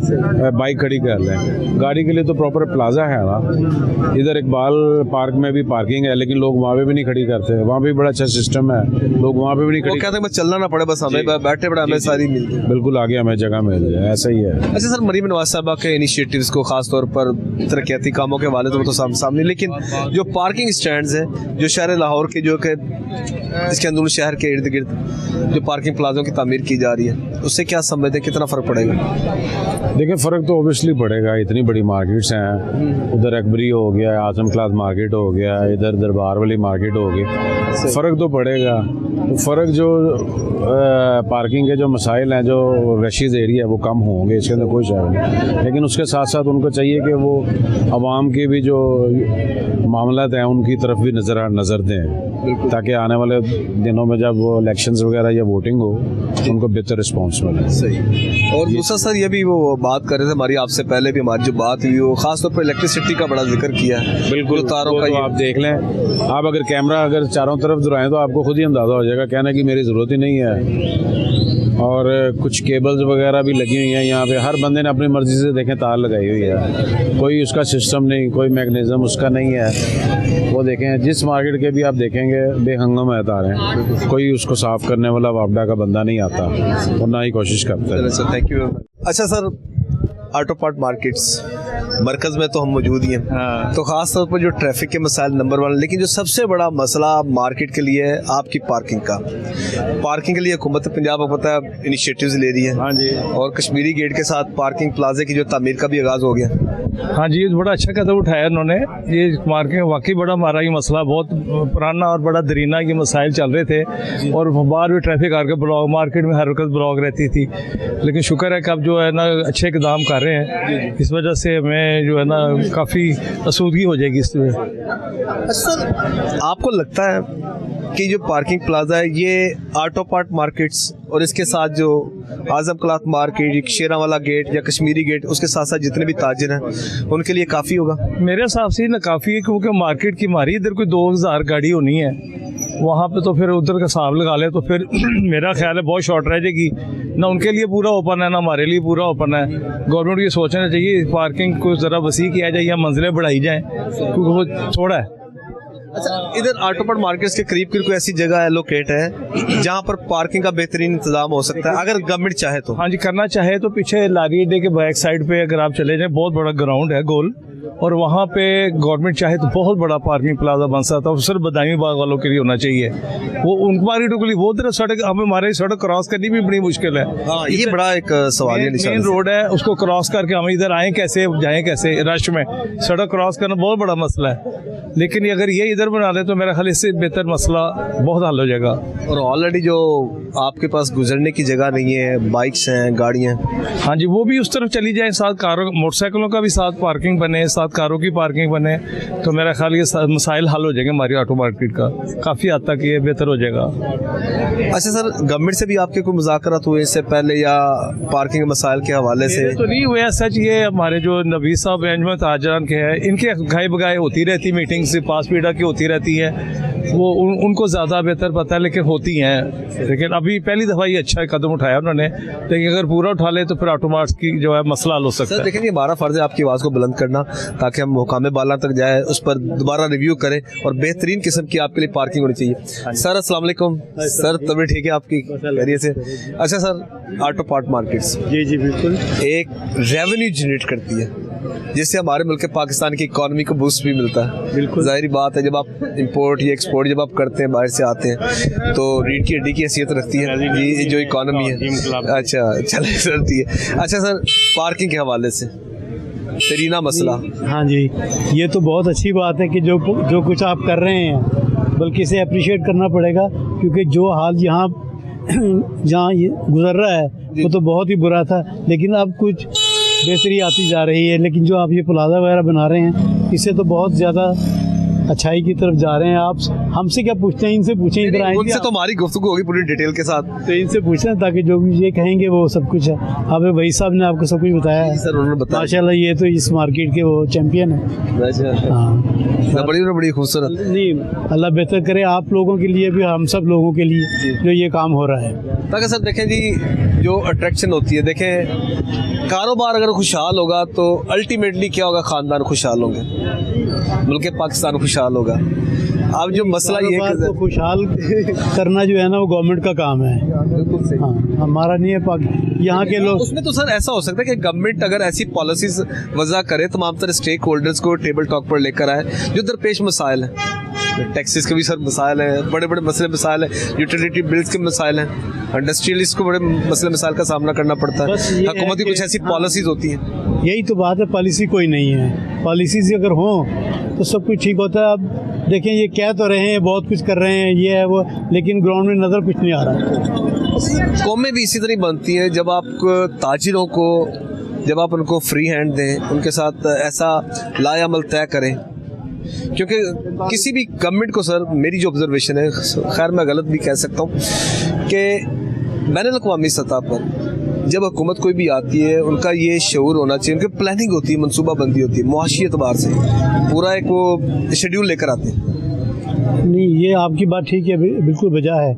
[SPEAKER 6] बाइक खड़ी कर लें। गाड़ी के लिए तो प्रॉपर प्लाजा है ना, इधर इकबाल पार्क में भी पार्किंग है, लेकिन लोग वहाँ पे भी नहीं खड़ी करते, वहाँ भी बड़ा अच्छा सिस्टम है, लोग वहाँ पे भी नहीं खड़ी।
[SPEAKER 1] कहते हैं चलना ना पड़े, बस हमें बैठे बड़े हमें सारी मिल जाए,
[SPEAKER 6] बिल्कुल आगे हमें जगह मिल जाए, ऐसा ही है।
[SPEAKER 1] अच्छा सर, मरीम नवाज साहबा के इनिशिएटिव्स को खास तौर पर तरक्याती कामों के हवाले तो सामने, लेकिन जो पार्किंग स्टैंड्स हैं जो शहर लाहौर के, जो कि इसके अंदर शहर के इर्द गिर्द जो पार्किंग प्लाजों की तामीर की जा रही है, उससे क्या समझते हैं कितना फ़र्क पड़ेगा?
[SPEAKER 6] देखिए, फ़र्क तो ऑब्वियसली पड़ेगा, इतनी बड़ी मार्केट्स हैं, उधर अकबरी हो गया, आजम क्लास मार्केट हो गया, इधर दरबार वाली मार्केट हो गई, फ़र्क तो पड़ेगा। तो फ़र्क जो पार्किंग के जो मसाइल हैं, जो रशीद एरिया है, वो कम होंगे, इसके अंदर कोई शक नहीं। लेकिन उसके साथ साथ उनको चाहिए कि वो आवाम के भी जो मामलात हैं उनकी तरफ भी नज़र दें, ताकि आने वाले दिनों में जब वो इलेक्शंस वगैरह या वोटिंग हो तो उनको बेहतर रिस्पॉन्स मिले।
[SPEAKER 1] सही। और दूसरा सर, ये भी वो बात कर रहे थे हमारी, आपसे पहले भी हमारी जो बात हुई, वो खास तौर पर इलेक्ट्रिसिटी का बड़ा जिक्र किया है।
[SPEAKER 6] बिल्कुल,
[SPEAKER 1] तारों का
[SPEAKER 6] तो आप देख लें, आप अगर कैमरा अगर चारों तरफ दुराएं तो आपको खुद ही अंदाज़ा हो जाएगा, कहने की मेरी ज़रूरत ही नहीं है। और कुछ केबल्स वगैरह भी लगी हुई हैं यहाँ पे, हर बंदे ने अपनी मर्जी से देखें तार लगाई हुई है, कोई उसका सिस्टम नहीं, कोई मैकेनिज्म उसका नहीं है। वो देखें जिस मार्केट के भी आप देखेंगे बेहंगम है तारें, कोई उसको साफ़ करने वाला वापडा का बंदा नहीं आता और ना ही कोशिश करता है।
[SPEAKER 1] Thank you. अच्छा सर, ऑटो पार्ट मार्केट्स मरकज़ में तो हम मौजूद ही हैं, तो ख़ास तौर पर जो ट्रैफिक के मसाइल नंबर 1, लेकिन जो सबसे बड़ा मसला मार्केट के लिए है आपकी पार्किंग का। पार्किंग के लिए हुकूमत पंजाब को पता है इनिशिएटिव्स ले रही है। हाँ जी। और कश्मीरी गेट के साथ पार्किंग प्लाजे की जो तामीर का भी आगाज़ हो गया।
[SPEAKER 7] हाँ जी, बड़ा अच्छा कदम उठाया उन्होंने। ये मार्केट वाकई बड़ा हमारा ये मसला बहुत पुराना और बड़ा दरीना ये मसाइल चल रहे थे, और बाहर भी ट्रैफिक आकर ब्लॉक, मार्केट में हर वक्त ब्लॉक रहती थी, लेकिन शुक्र है कि अब जो है ना अच्छे इक़दाम कर रहे हैं, इस वजह से हमें जो है ना काफ़ी आसूदगी हो जाएगी इसमें।
[SPEAKER 1] सर, आपको लगता है कि जो पार्किंग प्लाजा है ये ऑटो पार्ट मार्केट्स और इसके साथ जो आजम क्लॉथ मार्केट, शेरावाला गेट या कश्मीरी गेट, उसके साथ साथ जितने भी ताजिर हैं उनके लिए काफ़ी होगा?
[SPEAKER 7] मेरे हिसाब से ना काफ़ी है, क्योंकि मार्केट की हमारी इधर कोई 2000 गाड़ी होनी है, वहाँ पे तो फिर उधर का हिसाब लगा ले तो फिर मेरा ख्याल है बहुत शॉर्ट रह जाएगी। ना उनके लिए पूरा ओपन है, ना हमारे लिए पूरा ओपन है। गवर्नमेंट को सोचना चाहिए पार्किंग को ज़रा वसी किया जाए या मंजिलें बढ़ाई जाएँ, क्योंकि वो थोड़ा है।
[SPEAKER 1] अच्छा, इधर ऑटो पार्ट मार्केट्स के करीब कोई ऐसी जगह है, लोकेट है जहाँ पर पार्किंग का बेहतरीन इंतजाम हो सकता है अगर गवर्नमेंट चाहे तो?
[SPEAKER 7] हाँ जी, करना चाहे तो पीछे लारी अड्डे के बैक साइड पे अगर आप चले जाएं, बहुत बड़ा ग्राउंड है गोल, और वहाँ पे गवर्नमेंट चाहे तो बहुत बड़ा पार्किंग प्लाजा बन सकता है, सिर्फ बदायूं बाग वालों के लिए होना चाहिए। वो उन मार्केटों के लिए वो तरह सड़क, हमें हमारे सड़क क्रॉस करनी भी बड़ी मुश्किल है।
[SPEAKER 1] हाँ, ये बड़ा एक सवाल है।
[SPEAKER 7] मेन रोड है, उसको क्रॉस करके हम इधर आए कैसे, जाएं कैसे? रश में सड़क क्रॉस करना बहुत बड़ा मसला है, लेकिन अगर ये इधर बना ले तो मेरा ख्याल इससे बेहतर मसला बहुत हल हो जाएगा।
[SPEAKER 1] और ऑलरेडी जो आपके पास गुजरने की जगह नहीं है, बाइक्स हैं, गाड़ियाँ,
[SPEAKER 7] हाँ जी, वो भी उस तरफ चली जाए, साथ कारों मोटरसाइकिलों का भी साथ पार्किंग बने, साथ कारों की पार्किंग बने तो मेरा ख्याल ये मसाइल हल हो जाएंगे हमारी ऑटो मार्केट का, काफ़ी हद तक ये बेहतर हो जाएगा।
[SPEAKER 1] अच्छा सर, गवर्नमेंट से भी आपके कोई मुज़ाकरात हुए इससे पहले या पार्किंग मसाइल के हवाले से?
[SPEAKER 7] तो नहीं हुआ सच, ये हमारे जो नबीस साहब अंजुमन ताजरान के हैं, इनके गाय बगाए होती रहती मीटिंग्स, पास पीड़ा की होती रहती है, वो उनको ज़्यादा बेहतर पता है, लेकिन होती हैं। लेकिन अभी पहली दफ़ा ये अच्छा कदम उठाया उन्होंने, लेकिन अगर पूरा उठा ले तो फिर ऑटो मार्ट्स की जो है मसला हल हो सकता है।
[SPEAKER 1] देखें, ये हमारा फ़र्ज़ है आपकी आवाज़ को बुलंद करना, ताकि हम मुकाम बाला तक जाए, उस पर दोबारा रिव्यू करें और बेहतरीन किस्म की आपके लिए पार्किंग होनी चाहिए। सर अस्सलाम वालेकुम। सर तबीयत ठीक है आपकी? खैरियत से? अच्छा सर, ऑटो पार्ट मार्केट्स
[SPEAKER 8] जी बिल्कुल
[SPEAKER 1] एक रेवेन्यू जनरेट करती है, जिससे हमारे मुल्क पाकिस्तान की इकॉनमी को बूस्ट भी मिलता है।
[SPEAKER 8] बिल्कुल
[SPEAKER 1] जाहिर बात है, जब आप इंपोर्ट या एक्सपोर्ट जब आप करते हैं, बाहर से आते हैं, तो रीढ़ की हड्डी की हैसियत रखती है ये जो इकॉनमी है। अच्छा चले चलती है। अच्छा सर, पार्किंग के हवाले से तरीना मसला।
[SPEAKER 8] हाँ जी, ये तो बहुत अच्छी बात है कि जो कुछ आप कर रहे हैं, बल्कि इसे अप्रिशिएट करना पड़ेगा, क्योंकि जो हाल यहाँ जहाँ ये गुजर रहा है वो तो बहुत ही बुरा था, लेकिन अब कुछ बेहतरी आती जा रही है। लेकिन जो आप ये प्लाजा वगैरह बना रहे हैं, इससे तो बहुत ज़्यादा अच्छाई की तरफ जा रहे हैं। आप हमसे क्या पूछते हैं, इनसे पूछें, इधर आएंगे
[SPEAKER 1] उनसे तो हमारी गुफ्तगू होगी पूरी डिटेल के साथ,
[SPEAKER 8] तो इनसे पूछना ताकि जो भी ये कहेंगे वो सब कुछ है। अब भाई साहब ने आपको सब कुछ बताया है
[SPEAKER 1] सर, उन्होंने बताया
[SPEAKER 8] माशाल्लाह, ये तो इस मार्केट के वो चैंपियन है। हाँ,
[SPEAKER 1] बड़ी खूबसूरत।
[SPEAKER 8] नहीं, अल्लाह बेहतर करे आप लोगों के लिए भी, हम सब लोगों के लिए जो ये काम हो रहा है।
[SPEAKER 1] ताकि सर देखें जी, जो अट्रैक्शन होती है, देखें कारोबार अगर खुशहाल होगा तो अल्टीमेटली क्या होगा, ख़ानदान खुशहाल होंगे, मुल्क पाकिस्तान खुशहाल होगा। अब जो मसला ये है
[SPEAKER 8] तो खुशहाल करना जो है ना, वो गवर्नमेंट का काम है।
[SPEAKER 1] बिल्कुल सही।
[SPEAKER 8] हाँ, हमारा नहीं है, यहाँ के लोग।
[SPEAKER 1] उसमें तो सर ऐसा हो सकता है कि गवर्नमेंट अगर ऐसी पॉलिसीज वज़ा करे, तमाम तरह स्टेक होल्डर्स को टेबल टॉक पर लेकर आए, जो दरपेश मसाइल हैं, टैक्सेस के भी सर मसाइल हैं, बड़े बड़े मसले मसाइल हैं, यूटिलिटी बिल्स के मसाइल हैं, इंडस्ट्रियलिस्ट को बड़े मसले मसाइल का सामना करना पड़ता है। हुकूमत की कुछ ऐसी पॉलिसीज होती हैं।
[SPEAKER 8] यही तो बात है, पॉलिसी कोई नहीं है। पॉलिसीज अगर हो तो सब कुछ ठीक होता है। अब देखें, ये कह तो रहे हैं, बहुत कुछ कर रहे हैं, ये है वो, लेकिन ग्राउंड में नज़र कुछ नहीं आ रहा।
[SPEAKER 1] कौमें भी इसी तरह बनती हैं, जब आप ताजिरों को, जब आप उनको फ्री हैंड दें, उनके साथ ऐसा लायामल तय करें, क्योंकि किसी भी गवर्नमेंट को सर, मेरी जो ऑब्जर्वेशन है, खैर मैं गलत भी कह सकता हूँ, कि बैनुल-अक़वामी सतह पर जब हुकूमत कोई भी आती है, उनका ये शऊर होना चाहिए, उनकी प्लानिंग होती है, मनसूबाबंदी होती है, मुआशी एतबार से पूरा एक वो शेड्यूल लेकर आते हैं।
[SPEAKER 8] नहीं, ये आपकी बात ठीक है, बिल्कुल वजह है,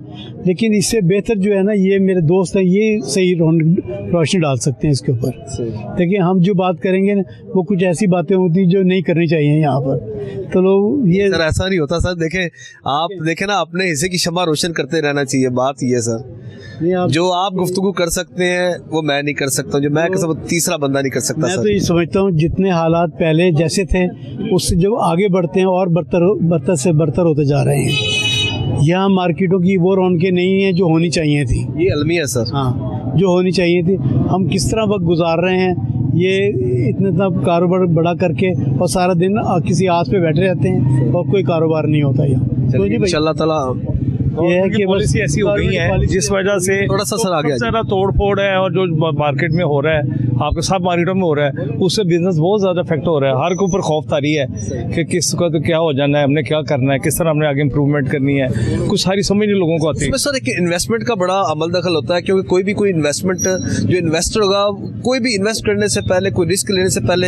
[SPEAKER 8] लेकिन इससे बेहतर जो है ना, ये मेरे दोस्त हैं, ये सही रोशनी डाल सकते हैं इसके ऊपर। देखिए, हम जो बात करेंगे ना, वो कुछ ऐसी बातें होती जो नहीं करनी चाहिए यहाँ पर, तो लोग ये
[SPEAKER 1] सर ऐसा नहीं होता सर। देखें, आप देखें ना, अपने हिस्से की शम्मा रोशन करते रहना चाहिए, बात ये सर। जो आप गुफ्तगू कर सकते हैं वो मैं नहीं कर सकता, जो मैं कर तीसरा बंदा नहीं कर सकता।
[SPEAKER 8] मैं तो ये समझता हूँ, जितने हालात पहले जैसे थे, उससे जब आगे बढ़ते हैं और बदतर से बदतर होते जा रहे हैं। यहाँ मार्केटों की वो रौनकें नहीं हैं जो होनी चाहिए थी।
[SPEAKER 1] ये अलमिया है सर।
[SPEAKER 8] हाँ, जो होनी चाहिए थी। हम किस तरह वक्त गुजार रहे हैं, ये इतना कारोबार बड़ा करके, और सारा दिन किसी आस पे बैठे रहते हैं और कोई कारोबार नहीं होता यहाँ। तो
[SPEAKER 1] इंशाल्लाह ताला
[SPEAKER 8] ये है कि
[SPEAKER 7] पॉलिसी ऐसी हो गई है जिस वजह से
[SPEAKER 1] थोड़ा सा सर आ गया,
[SPEAKER 7] ज़्यादा तोड़ फोड़ है, और जो मार्केट में हो रहा है, आपके सब मार्केटों में हो रहा है, उससे बिजनेस बहुत ज़्यादा इफेक्ट हो रहा है। हर के ऊपर खौफ तारी है कि किस को तो क्या हो जाना है, हमने क्या करना है, किस तरह हमने आगे इम्प्रूवमेंट करनी है, कुछ सारी समझ नहीं लोगों को आती है।
[SPEAKER 1] सर एक इन्वेस्टमेंट का बड़ा अमल दखल होता है, क्योंकि कोई भी कोई इन्वेस्टमेंट, जो इन्वेस्टर होगा, कोई भी इन्वेस्ट करने से पहले, कोई रिस्क लेने से पहले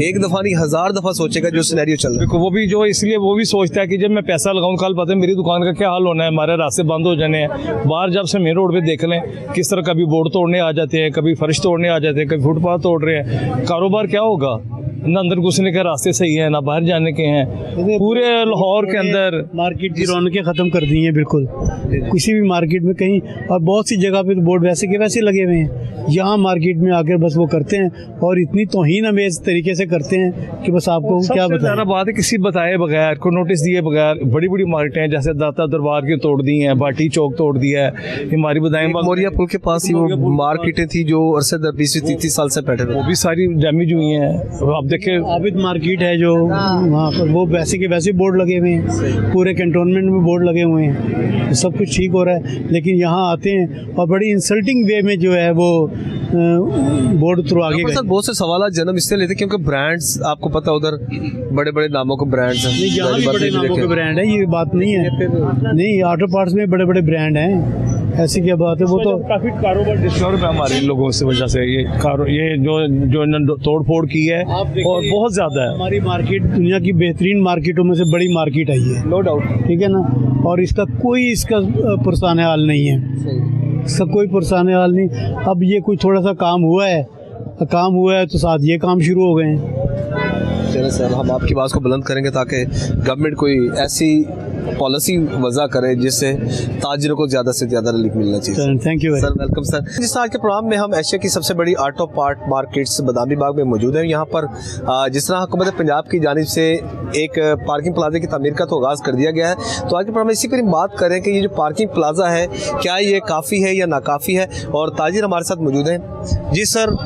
[SPEAKER 1] एक दफ़ा नहीं 1000 दफ़ा सोचेगा जो सिनेरियो चल रहा है।
[SPEAKER 7] वो भी जो इसलिए वो भी सोचता है कि जब मैं पैसा लगाऊं, कल पता है मेरी दुकान का क्या हाल होना है, हमारे रास्ते बंद हो जाने हैं। बाहर जब से मेन रोड पे देख लें, किस तरह कभी बोर्ड तोड़ने आ जाते हैं, कभी फर्श तोड़ने आ जाते हैं, कभी फुटपाथ तोड़ रहे हैं। कारोबार क्या होगा? ना अंदर घुसने के रास्ते सही है, ना बाहर जाने के हैं। पूरे लाहौर के अंदर
[SPEAKER 8] मार्केट की रौनकें ख़त्म कर दी हैं बिल्कुल, किसी भी मार्केट में कहीं, और बहुत सी जगह पे तो बोर्ड वैसे के वैसे लगे हुए हैं। यहाँ मार्केट में आकर बस वो करते हैं, और इतनी तौहीन अमेज़ तरीके से करते हैं कि बस आपको क्या बताएं।
[SPEAKER 7] बात है, किसी बताए बगैर, को नोटिस दिए बगैर बड़ी बड़ी मार्केटें हैं, जैसे दाता दरबार की तोड़ दी हैं, बाटी चौक तोड़ दिया है, हमारी बदाएं
[SPEAKER 1] मोरिया पुल के पास ही वो मार्केटें थी जो अरसे 20-30 साल से बैठे थे,
[SPEAKER 7] वो भी सारी डैमेज हुई हैं। आप देखें,
[SPEAKER 8] आबिद मार्केट है जो वहाँ पर, वो वैसे के वैसे बोर्ड लगे हुए हैं, पूरे कैंटोनमेंट में बोर्ड लगे हुए हैं, तो सब कुछ ठीक हो रहा है। लेकिन यहाँ आते हैं और बड़ी इंसल्टिंग वे में जो है वो बोर्ड थ्रू आगे
[SPEAKER 1] सर बहुत से सवाल जन्म इससे लेते क्योंकि ब्रांड्स आपको पता है उधर बड़े बड़े नामों के ब्रांड्स हैं।
[SPEAKER 8] यहाँ भी बड़े नामों के ब्रांड है, ये बात नहीं है। नहीं, ऑटो पार्ट्स में बड़े बड़े ब्रांड हैं, ऐसी क्या बात है। वो तो
[SPEAKER 7] काफी कारोबार डिस्टर्ब है हमारे लोगों से वजह से, ये जो तोड़ फोड़ की है और बहुत ज्यादा है।
[SPEAKER 8] हमारी मार्केट दुनिया की बेहतरीन मार्केटों में से बड़ी मार्केट आई है,
[SPEAKER 1] नो डाउट,
[SPEAKER 8] ठीक है ना। और इसका कोई पुरसाने हाल नहीं है, इसका कोई पुरसाने हाल नहीं। अब ये कोई थोड़ा सा काम हुआ है तो साथ ये काम शुरू हो गए हैं।
[SPEAKER 1] चलिए सर, हम आपकी बात को बुलंद करेंगे ताकि गवर्नमेंट कोई ऐसी पॉलिसी वजह करे जिससे ताजिरों को ज़्यादा से ज़्यादा रिलीफ मिलना चाहिए।
[SPEAKER 8] Thank you
[SPEAKER 1] sir, welcome sir. जिस आज के प्रोग्राम में हम एशिया की सबसे बड़ी auto part markets Badami Bagh में मौजूद हैं। यहाँ पर जिस तरह हुकूमत पंजाब की जानिब से एक पार्किंग प्लाजा की तमीर का तो आगाज़ कर दिया गया है, तो आज के प्रोग्राम में इसी पर बात करें कि ये जो पार्किंग प्लाजा है क्या ये काफ़ी है या नाकाफ़ी है। और ताजिर हमारे साथ मौजूद हैं। जी सर,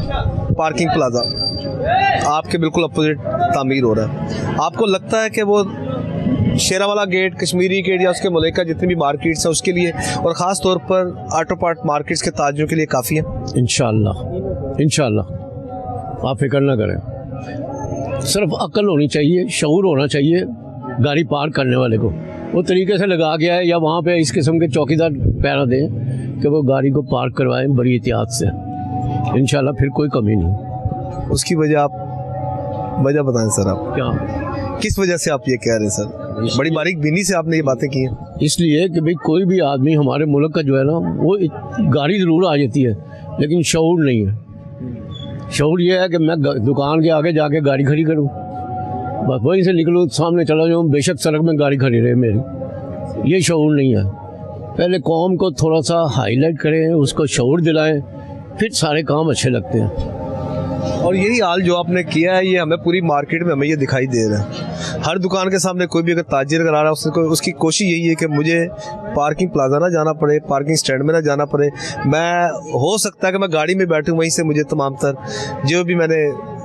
[SPEAKER 1] पार्किंग प्लाजा आपके बिल्कुल अपोजिट तामीर हो रहा है, आपको लगता है कि वो शेरावाला गेट, कश्मीरी गेट या उसके मुलेका जितनी भी मार्केट्स हैं उसके लिए और ख़ास तौर पर ऑटो पार्ट मार्केट्स के ताजिरों के लिए काफ़ी है?
[SPEAKER 9] इंशाल्लाह आप फिक्र ना करें, सिर्फ अक्ल होनी चाहिए, शऊर होना चाहिए गाड़ी पार्क करने वाले को। वो तरीके से लगा गया है या वहाँ पे इस किस्म के चौकीदार पहरा दें कि वो गाड़ी को पार्क करवाएं बड़ी एहतियात से, इंशाल्लाह फिर कोई कमी नहीं।
[SPEAKER 1] उसकी वजह आप वजह बताएं सर, आप
[SPEAKER 9] क्या
[SPEAKER 1] किस वजह से आप ये कह रहे हैं सर? बड़ी बारीक बीनी से आपने ये बातें की हैं।
[SPEAKER 9] इसलिए कि भाई कोई भी आदमी हमारे मुल्क का जो है ना, वो गाड़ी ज़रूर आ जाती है लेकिन शऊर नहीं है। शऊर ये है कि मैं दुकान के आगे जाके गाड़ी खड़ी करूँ, बस वहीं से निकलूँ सामने चला जाऊँ, बेशक सड़क में गाड़ी खड़ी रहे मेरी, ये शऊर नहीं है। पहले कौम को थोड़ा सा हाईलाइट करें, उसको शऊर दिलाएं, फिर सारे काम अच्छे लगते हैं।
[SPEAKER 1] और यही हाल जो आपने किया है ये हमें पूरी मार्केट में हमें ये दिखाई दे रहा है। हर दुकान के सामने कोई भी अगर ताजिर अगर आ रहा है उसकी कोशिश यही है कि मुझे पार्किंग प्लाजा ना जाना पड़े, पार्किंग स्टैंड में ना जाना पड़े, मैं हो सकता है कि मैं गाड़ी में बैठूं, वहीं से मुझे तमाम तर जो भी मैंने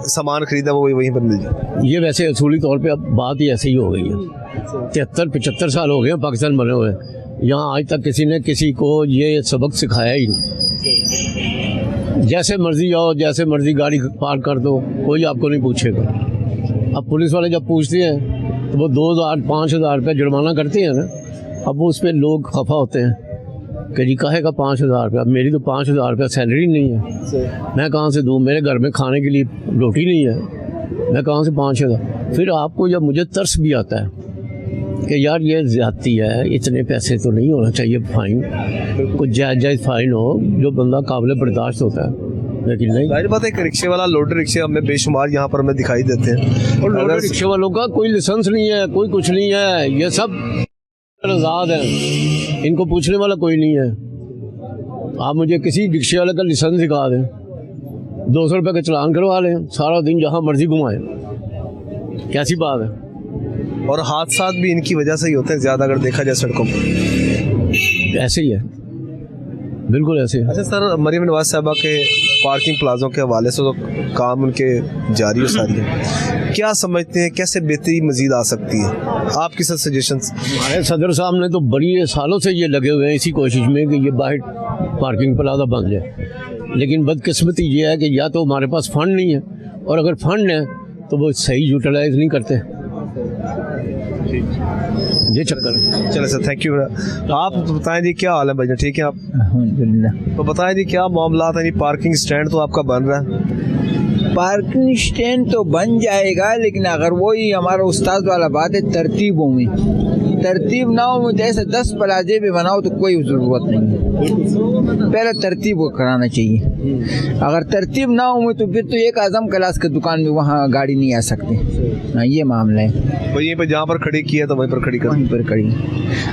[SPEAKER 1] सामान खरीदा वो वहीं पर मिल जाए।
[SPEAKER 9] ये वैसे असूली तौर पे अब बात ही ऐसे ही हो गई है। 73-75 साल हो गए पाकिस्तान बने हुए, यहाँ आज तक किसी ने किसी को ये सबक सिखाया ही नहीं। जैसे मर्जी आओ, जैसे मर्जी गाड़ी पार्क कर दो, कोई आपको नहीं पूछेगा। अब पुलिस वाले जब पूछते हैं तो वो 2,000-5,000 रुपये जुर्माना करते हैं ना, अब वो उस पर लोग खफा होते हैं कि जी कहेगा 5,000 रुपये। अब मेरी तो 5,000 रुपये सैलरी नहीं है, मैं कहाँ से दूँ? मेरे घर में खाने के लिए रोटी नहीं है, मैं कहाँ से 5,000? फिर आपको जब मुझे तरस भी आता है कि यार ये ज़्यादती है, इतने पैसे तो नहीं होना चाहिए, फाइन कुछ जायज़ फाइन हो जो बंदा काबिल बर्दाश्त होता है, लेकिन नहीं।
[SPEAKER 1] जाहिर बात है कि रिक्शे वाला, लोडर रिक्शे हमें बेशुमार यहाँ पर हमें दिखाई देते हैं
[SPEAKER 9] और लोडर रिक्शे वालों का कोई लाइसेंस नहीं है, कोई कुछ नहीं है, ये सब आज़ाद है, इनको पूछने वाला कोई नहीं है। आप मुझे किसी रिक्शे वाले का लाइसेंस दिखा दें, 200 रुपये का चालान करवा लें, सारा दिन जहाँ मर्जी घुमाएं, कैसी बात है?
[SPEAKER 1] और हादसा भी इनकी वजह से ही होते हैं ज़्यादा अगर देखा जाए सड़कों पर।
[SPEAKER 9] ऐसे ही है, बिल्कुल ऐसे है।
[SPEAKER 1] अच्छा सर, मरीम नवाज साहबा के पार्किंग प्लाजों के हवाले से तो काम उनके जारी और सारी है, क्या समझते हैं कैसे बेहतरी मजीद आ सकती है? आपकी सर सजेशंस?
[SPEAKER 9] हमारे सदर साहब ने तो बड़ी सालों से ये लगे हुए हैं इसी कोशिश में कि ये बाहर पार्किंग प्लाजा बन जाए, लेकिन बदकिस्मती ये है कि या तो हमारे पास फंड नहीं है, और अगर फंड है तो वो सही यूटिलाइज नहीं करते, ये चक्कर।
[SPEAKER 1] चलो सर, थैंक यू। आप बताएं जी क्या हाल है भाई? ठीक है आप?
[SPEAKER 10] अल्हम्दुलिल्लाह।
[SPEAKER 1] तो बताएं जी क्या मामला है? पार्किंग स्टैंड तो आपका बन रहा है।
[SPEAKER 10] पार्किंग स्टैंड तो बन जाएगा, लेकिन अगर वही हमारा उस्ताद वाला बात है, तरतीबों में तरतीब ना हो तो ऐसे 10 प्लाजे भी बनाओ तो कोई ज़रूरत नहीं है, पहले तरतीब को कराना चाहिए। अगर तरतीब ना हो तो फिर तो एक आज़म क्लास के दुकान में वहाँ गाड़ी नहीं आ सकती। हाँ, ये मामला है।
[SPEAKER 1] वहीं पर जहाँ पर खड़ी की है तो वहीं पर खड़ी कर,
[SPEAKER 10] वहीं पर खड़ी।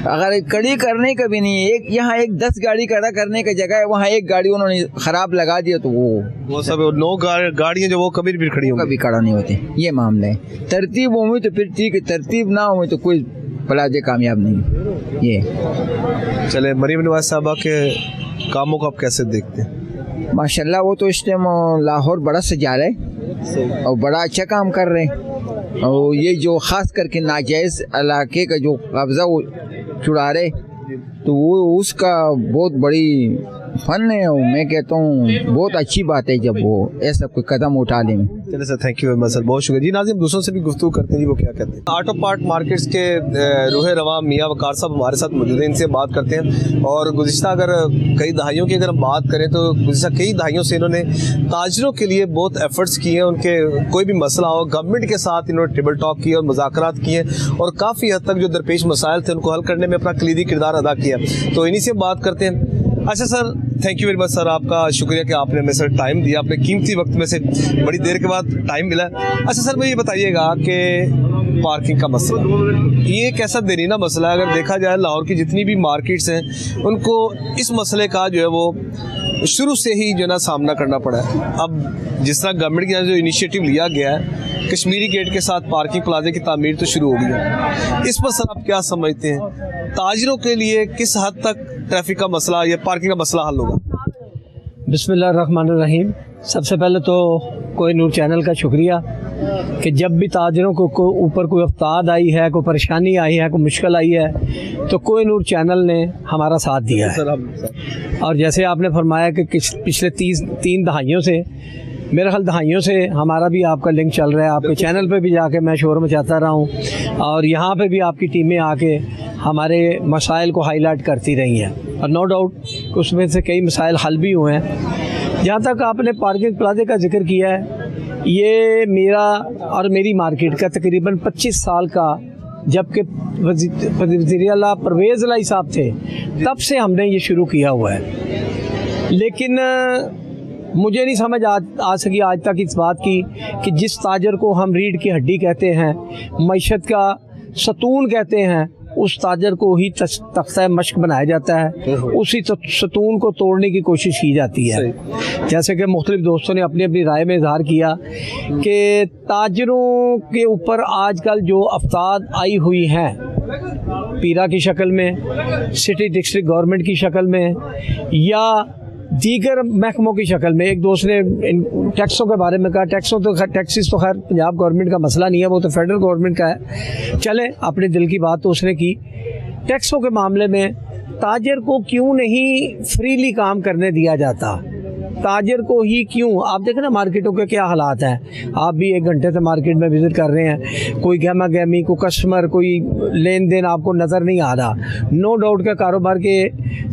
[SPEAKER 10] अगर खड़ी करने का भी नहीं है, एक यहाँ एक 10 गाड़ी खड़ा करने की जगह वहाँ एक गाड़ी उन्होंने ख़राब लगा दिया तो वो
[SPEAKER 1] सब 9 गाड़ियाँ जो वो कभी भी खड़ी होंगी,
[SPEAKER 10] कभी खड़ा नहीं होते। ये मामला है। तरतीब हो तो फिर ठीक है, तरतीब ना हो तो कोई प्लाजे कामयाब नहीं। ये
[SPEAKER 1] चले, मरीम नवाज साहबा के कामों को आप कैसे देखते हैं?
[SPEAKER 10] माशाल्लाह वो तो इस टाइम लाहौर बड़ा सजा रहे हैं और बड़ा अच्छा काम कर रहे हैं, और ये जो ख़ास करके नाजायज़ इलाके का जो कब्ज़ा वो छुड़ा रहे तो वो उसका बहुत बड़ी फन है, मैं कहता हूँ बहुत अच्छी बात है जब वो ऐसा कोई कदम उठा लें।
[SPEAKER 1] चलिए sir, thank you very much sir, बहुत शुक्रिया जी। नाज़रीन, दूसरों से भी गुफ्तगू करते हैं जी, वो क्या कहते हैं। ऑटो पार्ट मार्केट्स के रूहे रवा मियाँ वकार साहब हमारे साथ मौजूद हैं, इनसे बात करते हैं। और गुज़िश्ता अगर कई दहाइयों की अगर हम बात करें तो गुज़िश्ता कई दहाइयों से इन्होंने ताजरों के लिए बहुत एफर्ट्स किए हैं। उनके कोई भी मसला हो गवर्नमेंट के साथ इन्होंने टेबल टॉक किए और मुज़ाकरात किए और काफ़ी हद तक जो दरपेश मसाइल थे उनको हल करने में अपना कलीदी किरदार अदा किया। तो इन्हीं से बात करते हैं। अच्छा sir, thank you very much sir, आपका शुक्रिया कि आपने हमें सर टाइम दिया, अपने कीमती वक्त में से बड़ी देर के बाद टाइम मिला। अच्छा सर, मुझे ये बताइएगा कि पार्किंग का मसला ये एक ऐसा देरीना मसला है। अगर देखा जाए लाहौर की जितनी भी मार्केट्स हैं उनको इस मसले का जो है वो शुरू से ही जो है ना सामना करना पड़ा है। अब जिस तरह गवर्नमेंट की जो इनिशिएटिव लिया गया है, कश्मीरी गेट के साथ पार्किंग प्लाजे की तामीर तो शुरू हो गई है, इस पर सर आप क्या समझते हैं, ताजिरों के लिए किस हद तक ट्रैफिक का मसला या पार्किंग का मसला हल होगा?
[SPEAKER 8] बिस्मिल्लाहिर्रहमानिर्रहीम। सबसे पहले तो कोई नूर चैनल का शुक्रिया कि जब भी ताजरों को ऊपर कोई आफताब आई है, कोई परेशानी आई है, कोई मुश्किल आई है, तो कोई नूर चैनल ने हमारा साथ दिया है। और जैसे आपने फरमाया कि पिछले 3 दहाइयों से, मेरे ख्याल दहाइयों से हमारा भी आपका लिंक चल रहा है। आपके चैनल पे भी जाके मैं शोर मचाता रहा हूँ और यहाँ पे भी आपकी टीमें आके हमारे मसाइल को हाईलाइट करती रही हैं और नो डाउट उसमें से कई मसाइल हल भी हुए हैं। जहाँ तक आपने पार्किंग प्लाजे का जिक्र किया है, ये मेरा और मेरी मार्केट का तकरीबन 25 साल का, जबकि वज़ीर-ए-आला परवेज़ इलाही साहब थे तब से हमने ये शुरू किया हुआ है। लेकिन मुझे नहीं समझ आ सकी आज तक इस बात की कि जिस ताजर को हम रीढ़ की हड्डी कहते हैं, मईशत का सतून कहते हैं, उस ताजर को ही तख्ता मश्क बनाया जाता है, उसी सतून को तोड़ने की कोशिश की जाती है। जैसे कि मुख्तलिफ दोस्तों ने अपनी अपनी राय में इजहार किया कि ताजरों के ऊपर आजकल जो अफताद आई हुई हैं, पीरा की शक्ल में, सिटी डिस्ट्रिक्ट गवर्नमेंट की शक्ल में या दीगर महकमों की शक्ल में, एक दोस्त ने टैक्सों के बारे में कहा, टैक्सेस तो खैर पंजाब गवर्नमेंट का मसला नहीं है, वो तो फेडरल गवर्नमेंट का है। चले, अपने दिल की बात तो उसने की। टैक्सों के मामले में ताजर को क्यों नहीं फ्रीली काम करने दिया जाता, ताजर को ही क्यों? आप देखें ना मार्केटों के क्या हालात हैं। आप भी 1 घंटे से मार्केट में विज़िट कर रहे हैं, कोई गहमा गहमी, कोई कस्टमर, कोई लेन देन आपको नज़र नहीं आ रहा। नो डाउट का कारोबार के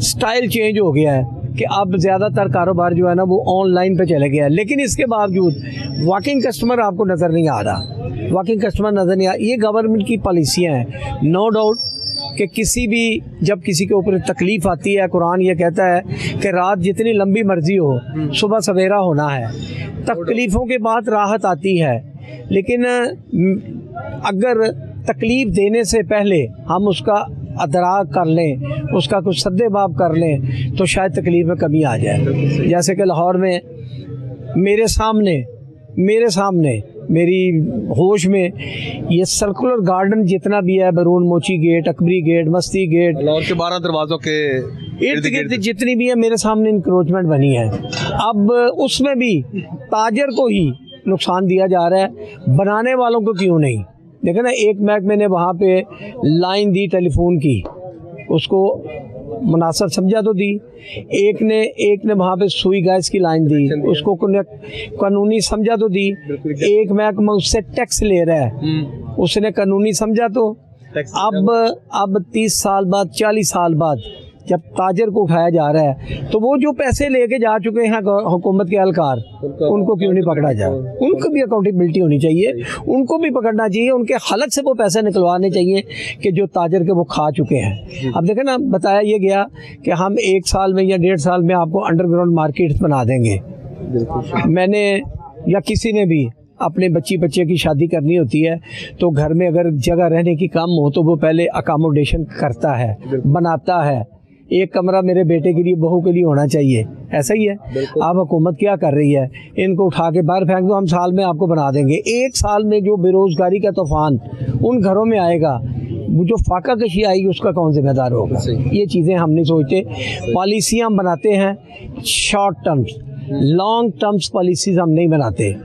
[SPEAKER 8] स्टाइल चेंज हो गया है कि अब ज़्यादातर कारोबार जो है ना वो ऑनलाइन पे चले गया है, लेकिन इसके बावजूद वॉकिंग कस्टमर आपको नज़र नहीं आ रहा, वॉकिंग कस्टमर नज़र नहीं आ। ये गवर्नमेंट की पॉलिसियाँ हैं। नो डाउट कि किसी भी, जब किसी के ऊपर तकलीफ़ आती है, कुरान ये कहता है कि रात जितनी लंबी मर्जी हो सुबह सवेरा होना है। तकलीफ़ों के बाद राहत आती है, लेकिन अगर तकलीफ़ देने से पहले हम उसका अदराक कर लें, उसका कुछ सद्देबाब कर लें, तो शायद तकलीफ़ में कमी आ जाए। जैसे कि लाहौर में मेरे सामने मेरी होश में ये सर्कुलर गार्डन जितना भी है, बरून मोची गेट, अकबरी गेट, मस्ती गेट,
[SPEAKER 1] लाहौर के 12 दरवाज़ों के
[SPEAKER 8] इर्द गिर्द जितनी भी है, मेरे सामने इंक्रोचमेंट बनी है। अब उसमें भी ताजर को ही नुकसान दिया जा रहा है, बनाने वालों को क्यों नहीं? देखें ना, एक महकमे ने वहाँ पे लाइन दी टेलीफोन की, उसको मुनासिब समझा तो दी। एक ने वहाँ पे सुई गैस की लाइन दी, उसको कानूनी समझा तो दी। एक महकमा उससे टैक्स ले रहा है, उसने कानूनी समझा तो। अब 30 साल बाद, 40 साल बाद जब ताजर को उठाया जा रहा है, तो वो जो पैसे लेके जा चुके हैं हुकूमत के एहलकार, उनको क्यों नहीं पकड़ा जाए? उनको भी अकाउंटेबिलिटी होनी चाहिए, उनको भी पकड़ना चाहिए, उनके हलक से वो पैसे निकलवाने चाहिए कि जो ताजर के वो खा चुके हैं। अब देखें ना, बताया ये गया कि हम 1 साल में या 1.5 साल में आपको अंडरग्राउंड मार्केट बना देंगे। मैंने या किसी ने भी अपने बच्चे की शादी करनी होती है तो घर में अगर जगह रहने की कम हो तो वो पहले अकोमोडेशन करता है, बनाता है। एक कमरा मेरे बेटे के लिए, बहू के लिए होना चाहिए, ऐसा ही है। अब हुकूमत क्या कर रही है, इनको उठा के बाहर फेंक दो, हम साल में आपको बना देंगे। 1 साल में जो बेरोज़गारी का तूफान उन घरों में आएगा, वो जो फाका कशी आएगी, उसका कौन जिम्मेदार होगा? ये चीज़ें हम नहीं सोचते। पॉलिसियाँ हम बनाते हैं short terms, long terms policies हम नहीं बनाते।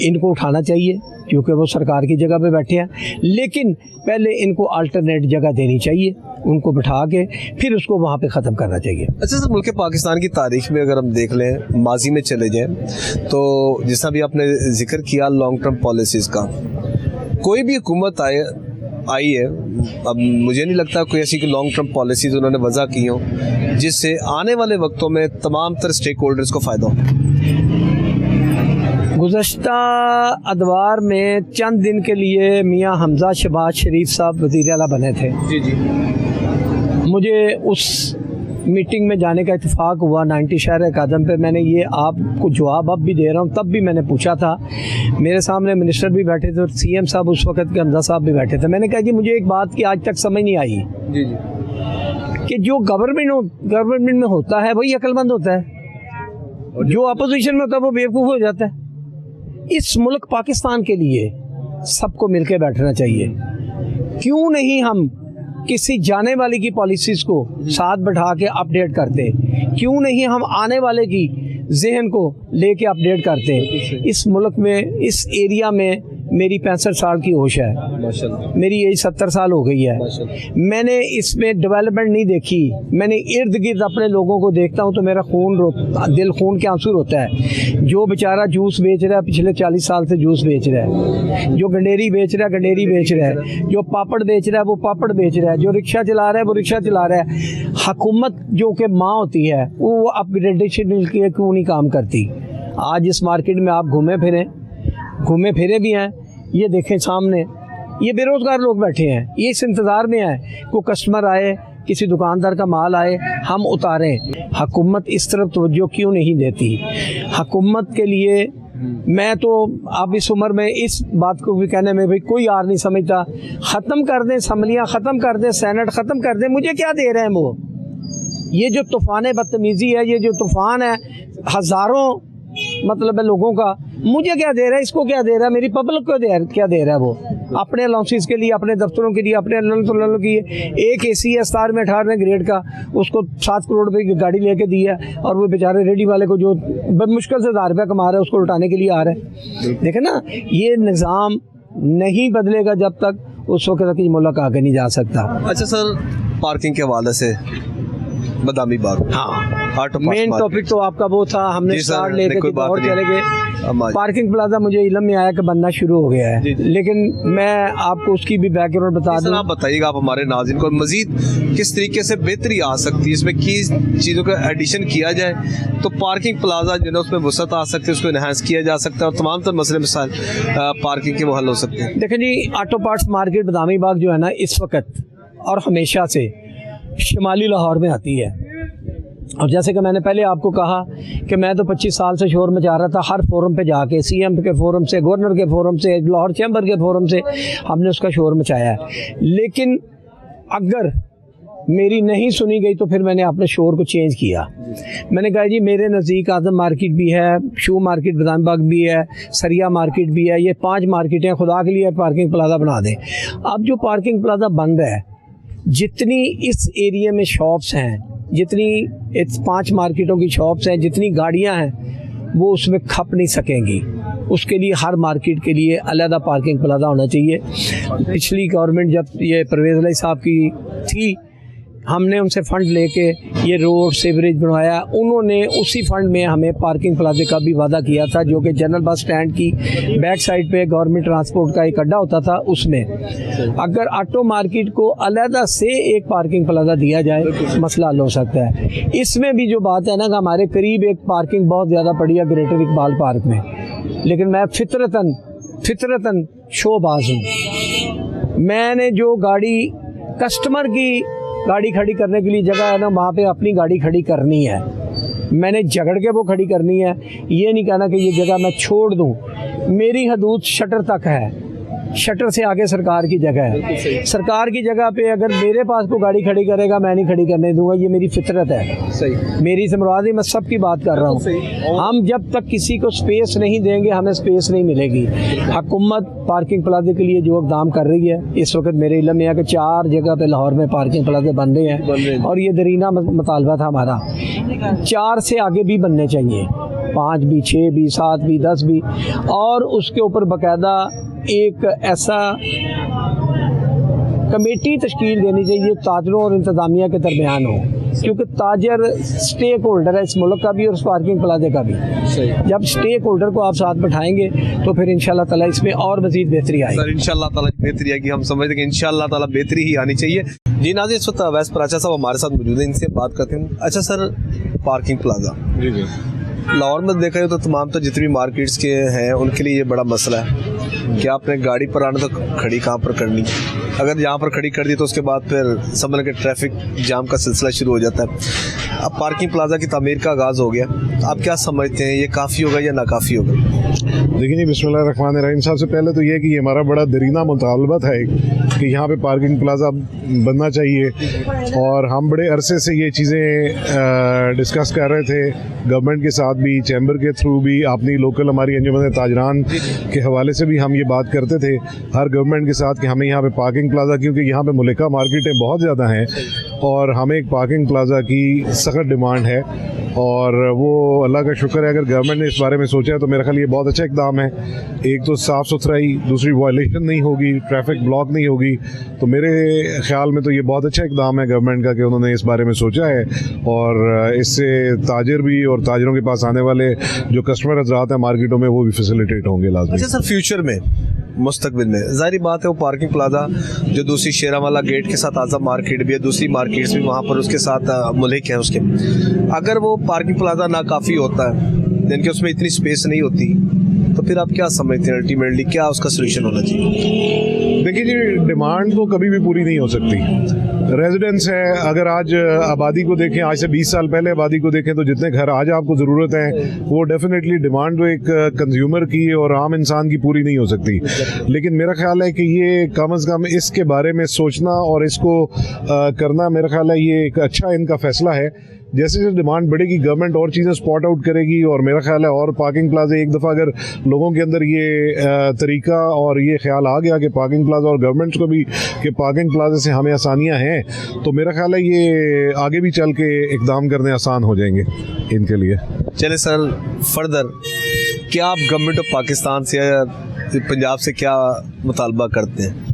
[SPEAKER 8] इनको उठाना चाहिए क्योंकि वो सरकार की जगह पे बैठे हैं, लेकिन पहले इनको अल्टरनेट जगह देनी चाहिए, उनको बिठा के फिर उसको वहाँ पे ख़त्म करना चाहिए।
[SPEAKER 1] अच्छा सर, मुल्क पाकिस्तान की तारीख में अगर हम देख लें, माजी में चले जाएं, तो जिसना भी आपने जिक्र किया लॉन्ग टर्म पॉलिसीज़ का, कोई भी हुकूमत आई है, अब मुझे नहीं लगता कोई ऐसी लॉन्ग टर्म पॉलिसीज़ उन्होंने वज़ा की हों जिससे आने वाले वक्तों में तमाम तर स्टेक होल्डर्स को फ़ायदा हो।
[SPEAKER 8] गुज़श्ता अदवार में चंद दिन के लिए मियाँ हमजा शहबाज शरीफ साहब वज़ीर आला बने थे।
[SPEAKER 1] जी जी।
[SPEAKER 8] मुझे उस मीटिंग में जाने का इत्तेफाक हुआ 90 शहर कादम पे। मैंने ये आपको जवाब अब भी दे रहा हूँ, तब भी मैंने पूछा था, मेरे सामने मिनिस्टर भी बैठे थे और CM साहब उस वक़्त के हमजा साहब भी बैठे थे। मैंने कहा जी मुझे एक बात की आज तक समझ नहीं आई
[SPEAKER 1] जी जी
[SPEAKER 8] कि जो गवर्नमेंट में होता है वही अक्लमंद होता है, जो अपोजिशन में होता है वो बेवकूफ़ हो जाता है। इस मुल्क पाकिस्तान के लिए सबको मिलकर बैठना चाहिए। क्यों नहीं हम किसी जाने वाले की पॉलिसीज़ को साथ बैठा के अपडेट करते? क्यों नहीं हम आने वाले की जहन को लेके अपडेट करते? इस मुल्क में, इस एरिया में मेरी 65 साल की होश है, मेरी एज 70 साल हो गई है। मैंने इसमें डेवलपमेंट नहीं देखी। मैंने इर्द गिर्द अपने लोगों को देखता हूँ तो मेरा दिल खून के आंसू होता है। जो बेचारा जूस बेच रहा है, पिछले 40 साल से जूस बेच रहा है, जो गंडेरी बेच रहा है गंडेरी बेच रहा है, जो पापड़ बेच रहा है वो पापड़ बेच रहा है, जो रिक्शा चला रहा है वो रिक्शा चला रहा है। हुकूमत जो कि माँ होती है वो अपग्रेडेशन के लिए क्यों नहीं काम करती? आज इस मार्केट में आप घूमे फिरे भी हैं, ये देखें सामने ये बेरोज़गार लोग बैठे हैं, ये इस इंतज़ार में है कोई कस्टमर आए, किसी दुकानदार का माल आए, हम उतारें। हुकूमत इस तरफ तवज्जो क्यों नहीं देती? हुकूमत के लिए मैं तो अब इस उम्र में इस बात को भी कहने में भाई कोई यार नहीं समझता। ख़त्म कर दें असम्बलियाँ, ख़त्म कर दें सेनेट, ख़त्म कर दें, मुझे क्या दे रहे हैं वो? ये जो तूफ़ान बदतमीज़ी है, ये जो तूफ़ान है हज़ारों मतलब है लोगों का, मुझे क्या दे रहा है, इसको क्या दे रहा है, मेरी पब्लिक को क्या दे रहा है? वो अपने अलाउंसेस के लिए, अपने दफ्तरों के लिए, अपने लल्लो के लिए। एक AC है 17वें 18वें ग्रेड का, उसको 7 करोड़ रुपए की गाड़ी लेके दी है और वो बेचारे रेडी वाले को जो मुश्किल से 1000 रुपया कमा रहा है उसको लुटाने के लिए आ रहा है। देखें ना, ये निज़ाम नहीं बदलेगा जब तक, उस वक्त तक मुल्क आगे नहीं जा सकता।
[SPEAKER 1] अच्छा सर, पार्किंग के हवाले से बदामी बाग,
[SPEAKER 8] हाँ मेन टॉपिक तो आपका वो था, हमने स्टार्ट लेके और चले गए। पार्किंग प्लाजा मुझे इल्म में आया कि बनना शुरू हो गया है, लेकिन मैं आपको उसकी भी बैकग्राउंड बता दूं।
[SPEAKER 1] आप बताइएगा, आप हमारे नाज़रीन को मजीद किस तरीके से बेहतरी आ सकती है, इसमें किस चीज़ों का एडिशन किया जाए तो पार्किंग प्लाजा जो है उसमें वसअत आ सकती है, उसको इन्हांस किया जा सकता है और तमाम तर मसले मसाइल पार्किंग के वो हल हो सकते हैं।
[SPEAKER 8] देखें जी, auto parts market Badami Bagh जो है ना, इस वक्त और हमेशा से शुमाली लाहौर में आती है। और जैसे कि मैंने पहले आपको कहा कि मैं तो 25 साल से शोर मचा रहा था, हर फोरम पे जाके, CM के फोरम से, गवर्नर के फोरम से, लाहौर चैम्बर के फोरम से हमने उसका शोर मचाया है। लेकिन अगर मेरी नहीं सुनी गई तो फिर मैंने अपने शोर को चेंज किया। मैंने कहा जी मेरे नज़दीक आज़म मार्केट भी है, शू मार्केट बदामी बाग भी है, सरिया मार्केट भी है, ये 5 मार्केटें खुदा के लिए पार्किंग प्लाजा बना दें। अब जो पार्किंग प्लाजा बन रहा है, जितनी इस एरिया में शॉप्स हैं, जितनी इस 5 मार्केटों की शॉप्स हैं, जितनी गाड़ियां हैं, वो उसमें खप नहीं सकेंगी। उसके लिए हर मार्केट के लिए अलग पार्किंग प्लाजा होना चाहिए। पिछली गवर्नमेंट जब ये परवेज़ अली साहब की थी, हमने उनसे फ़ंड लेके ये रोड सीवरेज बनवाया। उन्होंने उसी फ़ंड में हमें पार्किंग प्लाजे का भी वादा किया था, जो कि जनरल बस स्टैंड की बैक साइड पे गवर्नमेंट ट्रांसपोर्ट का एक अड्डा होता था, उसमें अगर ऑटो मार्केट को अलहदा से एक पार्किंग प्लाजा दिया जाए, मसला हल हो सकता है। इसमें भी जो बात है ना कि हमारे करीब एक पार्किंग बहुत ज़्यादा पड़ी है ग्रेटर इकबाल पार्क में, लेकिन मैं फितरतन शोबाज हूँ। मैंने जो गाड़ी कस्टमर की गाड़ी खड़ी करने के लिए जगह है ना, वहाँ पे अपनी गाड़ी खड़ी करनी है। मैंने झगड़ के वो खड़ी करनी है, ये नहीं कहना कि ये जगह मैं छोड़ दूँ। मेरी हदूद शटर तक है, शटर से आगे सरकार की जगह है। सरकार की जगह पे अगर मेरे पास को गाड़ी खड़ी करेगा, मैं नहीं खड़ी करने दूंगा, ये मेरी फितरत है।
[SPEAKER 1] सही,
[SPEAKER 8] मेरी से मुरादी, मैं सबकी बात कर रहा हूँ। हम जब तक किसी को स्पेस नहीं देंगे, हमें स्पेस नहीं मिलेगी। हुकूमत पार्किंग प्लाजे के लिए जो इक़दाम कर रही है, इस वक्त मेरे इल्म में है कि 4 जगह पे लाहौर में पार्किंग प्लाजे बन रहे हैं और ये दरीना मुतालबा था हमारा, 4 से आगे भी बनने चाहिए।
[SPEAKER 11] 5 भी, 6 भी, 7 भी, 10 भी, और उसके ऊपर बाकायदा एक ऐसा कमेटी तश्कील देनी चाहिए ताजरों और इंतज़ामिया के दरमियान हो, क्योंकि ताजर स्टेक होल्डर है इस मुल्क का भी और इस पार्किंग प्लाजे का भी। जब स्टेक होल्डर को आप साथ बैठाएंगे तो फिर इंशाल्लाह ताला इसमें और मज़ीद बेहतरी आएगी।
[SPEAKER 1] सर इंशाल्लाह ताला बेहतरी आएगी, हम समझते हैं कि इंशाल्लाह ताला बेहतरी ही आनी चाहिए। जी नाज़रीन, इस वक्त अवैस पराचा साहब हमारे साथ मौजूद हैं, इनसे बात करते हैं। अच्छा सर, पार्किंग प्लाजा जी लाहौर में देखा जाए तो तमाम तो जितनी भी मार्केट्स के हैं उनके लिए ये बड़ा मसला है कि आपने गाड़ी पर आना तो खड़ी कहाँ पर करनी, अगर यहाँ पर खड़ी कर दी तो उसके बाद फिर समझ के ट्रैफिक जाम का सिलसिला शुरू हो जाता है। अब पार्किंग प्लाजा की तामीर का आगाज़ हो गया, आप क्या समझते हैं, ये काफ़ी होगा या नाकाफ़ी होगा?
[SPEAKER 12] देखिए जी, बिस्मिल्लाहिर्रहमानिर्रहीम। सबसे पहले तो ये कि ये हमारा बड़ा दरीना मुतालबत है कि यहाँ पे पार्किंग प्लाजा बनना चाहिए, और हम बड़े अरसे से ये चीज़ें डिस्कस कर रहे थे गवर्नमेंट के साथ भी, चैम्बर के थ्रू भी, अपनी लोकल हमारी अंजुमन ताजरान के हवाले से भी हम ये बात करते थे हर गवर्नमेंट के साथ कि हमें यहाँ पे पार्किंग प्लाजा, क्योंकि यहाँ पे मुल्का मार्केटें बहुत ज़्यादा हैं और हमें एक पार्किंग प्लाजा की सख्त डिमांड है, और वो अल्लाह का शुक्र है अगर गवर्नमेंट ने इस बारे में सोचा है तो मेरा ख्याल ये बहुत अच्छा इकदाम है। एक तो साफ़ सुथराई, दूसरी वायलेशन नहीं होगी, ट्रैफिक ब्लॉक नहीं होगी, तो मेरे ख्याल में तो ये बहुत अच्छा इकदाम है गवर्नमेंट का कि उन्होंने इस बारे में सोचा है, और इससे ताजिर भी और ताजिरों के पास आने वाले जो कस्टमर हज़रात हैं मार्केटों में वो भी फैसिलिटेट होंगे लाज़मी।
[SPEAKER 1] अच्छा सर, फ्यूचर में मुस्तकबिल में ज़ाहिर बात है वो पार्किंग प्लाजा जो दूसरी शेरावाला गेट के साथ आज़म मार्केट भी है, दूसरी मार्केट्स भी वहाँ पर उसके साथ मुल्क हैं उसके, अगर वो पार्किंग प्लाजा नाकाफ़ी होता है यानी कि उसमें इतनी स्पेस नहीं होती, तो फिर आप क्या समझते हैं अल्टीमेटली क्या उसका सोल्यूशन होना चाहिए?
[SPEAKER 12] देखिए जी, डिमांड तो कभी भी पूरी नहीं हो सकती। रेजिडेंस है, अगर आज आबादी को देखें, आज से 20 साल पहले आबादी को देखें तो जितने घर आज आपको ज़रूरत है वो डेफिनेटली डिमांड तो एक कंज्यूमर की और आम इंसान की पूरी नहीं हो सकती। लेकिन मेरा ख्याल है कि ये कम अज़ कम इसके बारे में सोचना और इसको करना, मेरा ख्याल है ये एक अच्छा इनका फैसला है। जैसे जैसे डिमांड बढ़ेगी गवर्नमेंट और चीज़ें स्पॉट आउट करेगी, और मेरा ख्याल है और पार्किंग प्लाजा एक दफ़ा अगर लोगों के अंदर ये तरीका और ये ख्याल आ गया कि पार्किंग प्लाजा, और गवर्नमेंट को भी कि पार्किंग प्लाजा से हमें आसानियाँ हैं, तो मेरा ख्याल है ये आगे भी चल के इक़दाम करने आसान हो जाएंगे इनके लिए।
[SPEAKER 1] चले सर, फर्दर क्या आप गवर्नमेंट ऑफ पाकिस्तान से या पंजाब से क्या मुतालबा करते हैं?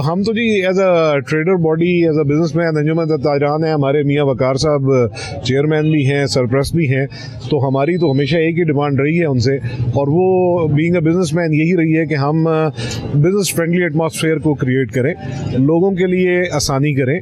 [SPEAKER 12] हम तो जी as a trader body, as a businessman Anjuman Tajiran है, हमारे मियाँ वकार साहब चेयरमैन भी हैं, सरप्रस्त भी हैं, तो हमारी तो हमेशा एक ही डिमांड रही है उनसे, और वो बीइंग अ बिजनेसमैन यही रही है कि हम बिजनेस फ्रेंडली एटमॉस्फेयर को क्रिएट करें, लोगों के लिए आसानी करें,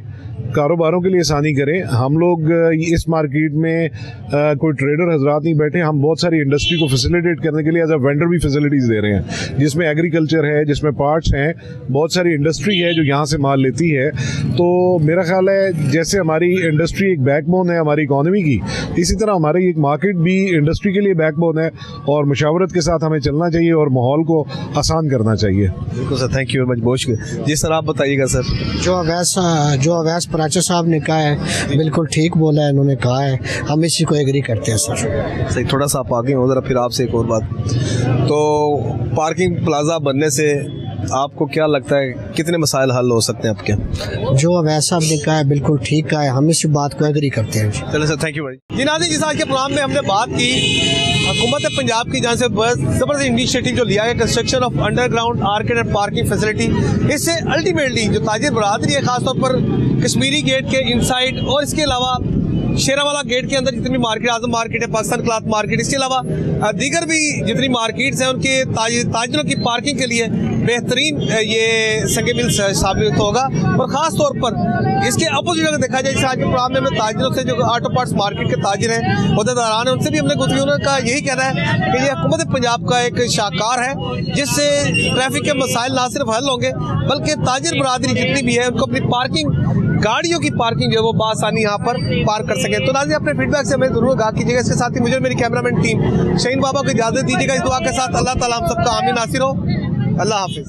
[SPEAKER 12] कारोबारों के लिए आसानी करें। हम लोग इस मार्केट में कोई ट्रेडर हजरात नहीं बैठे, हम बहुत सारी इंडस्ट्री को फैसिलिटेट करने के लिए एज अ वेंडर भी फैसिलिटीज़ दे रहे हैं, जिसमें एग्रीकल्चर है, जिसमें पार्ट्स हैं, बहुत सारी इंडस्ट्री है जो यहाँ से माल लेती है। तो मेरा ख्याल है जैसे हमारी इंडस्ट्री एक बैकबोन है हमारी इकॉनमी की, इसी तरह हमारी एक मार्केट भी इंडस्ट्री के लिए बैकबोन है, और मुशावरत के साथ हमें चलना चाहिए और माहौल को आसान करना चाहिए।
[SPEAKER 1] बिल्कुल sir, thank you very much, बहुत शुक्रिया। जी सर, आप बताइएगा सर।
[SPEAKER 13] जो अवैस पराचा साहब ने कहा है बिल्कुल ठीक बोला है, इन्होंने कहा है, हम इसी को एग्री करते हैं सर।
[SPEAKER 1] सही, थोड़ा सा आप आगे हो जरा, फिर आपसे एक और बात। तो पार्किंग प्लाजा बनने से आपको क्या लगता है कितने मसाइल हल हो सकते हैं आपके?
[SPEAKER 13] जो अवैस साहब ने कहा है बिल्कुल ठीक कहा है, हम इस बात को एग्री करते हैं।
[SPEAKER 1] चलो सर, थैंक यू वेरी। जी नाज़रीन, जिस आज के प्रोग्राम में हमने बात की हुकूमत पंजाब की जहाँ से बस ज़बरदस्त इनिशिएटिव जो लिया है construction of underground arcade and parking facility, इससे अल्टीमेटली जो ताजिर बरादरी है खासतौर पर कश्मीरी गेट के इनसाइड और इसके अलावा शेरावाला गेट के अंदर जितनी भी मार्केट, आजम मार्केट है, पाकिस्तान क्लॉथ मार्केट, इसके अलावा दीगर भी जितनी मार्केट्स हैं उनके ताजिरों की पार्किंग के लिए बेहतरीन ये संग मिल साबित होगा। और ख़ास तौर पर इसके अपोजिट अगर देखा जाए, जैसे आज के प्रोग्राम में हमने ताजिरों से जो ऑटो पार्ट्स मार्केट के ताजिर हैं, उहदेदारान हैं, उनसे भी हमने गुफ्तगू का यही कहना है कि ये हुकूमत पंजाब का एक शाहकार है जिससे ट्रैफिक के मसाइल ना सिर्फ हल होंगे बल्कि ताजिर बरादरी जितनी भी है उनको अपनी पार्किंग, गाड़ियों की पार्किंग जो है वो बासानी यहाँ पर पार्क कर सकें। तो नाज़रीन, अपने फीडबैक से हमें जरूर आगाह कीजिएगा। इसके साथ ही मुझे मेरी कैमरामैन टीम शहीन बाबा को इजाज़त दीजिएगा। इस दुआ के साथ अल्लाह ताला हम सबका आमीन नासिर हो। अल्लाह हाफिज़।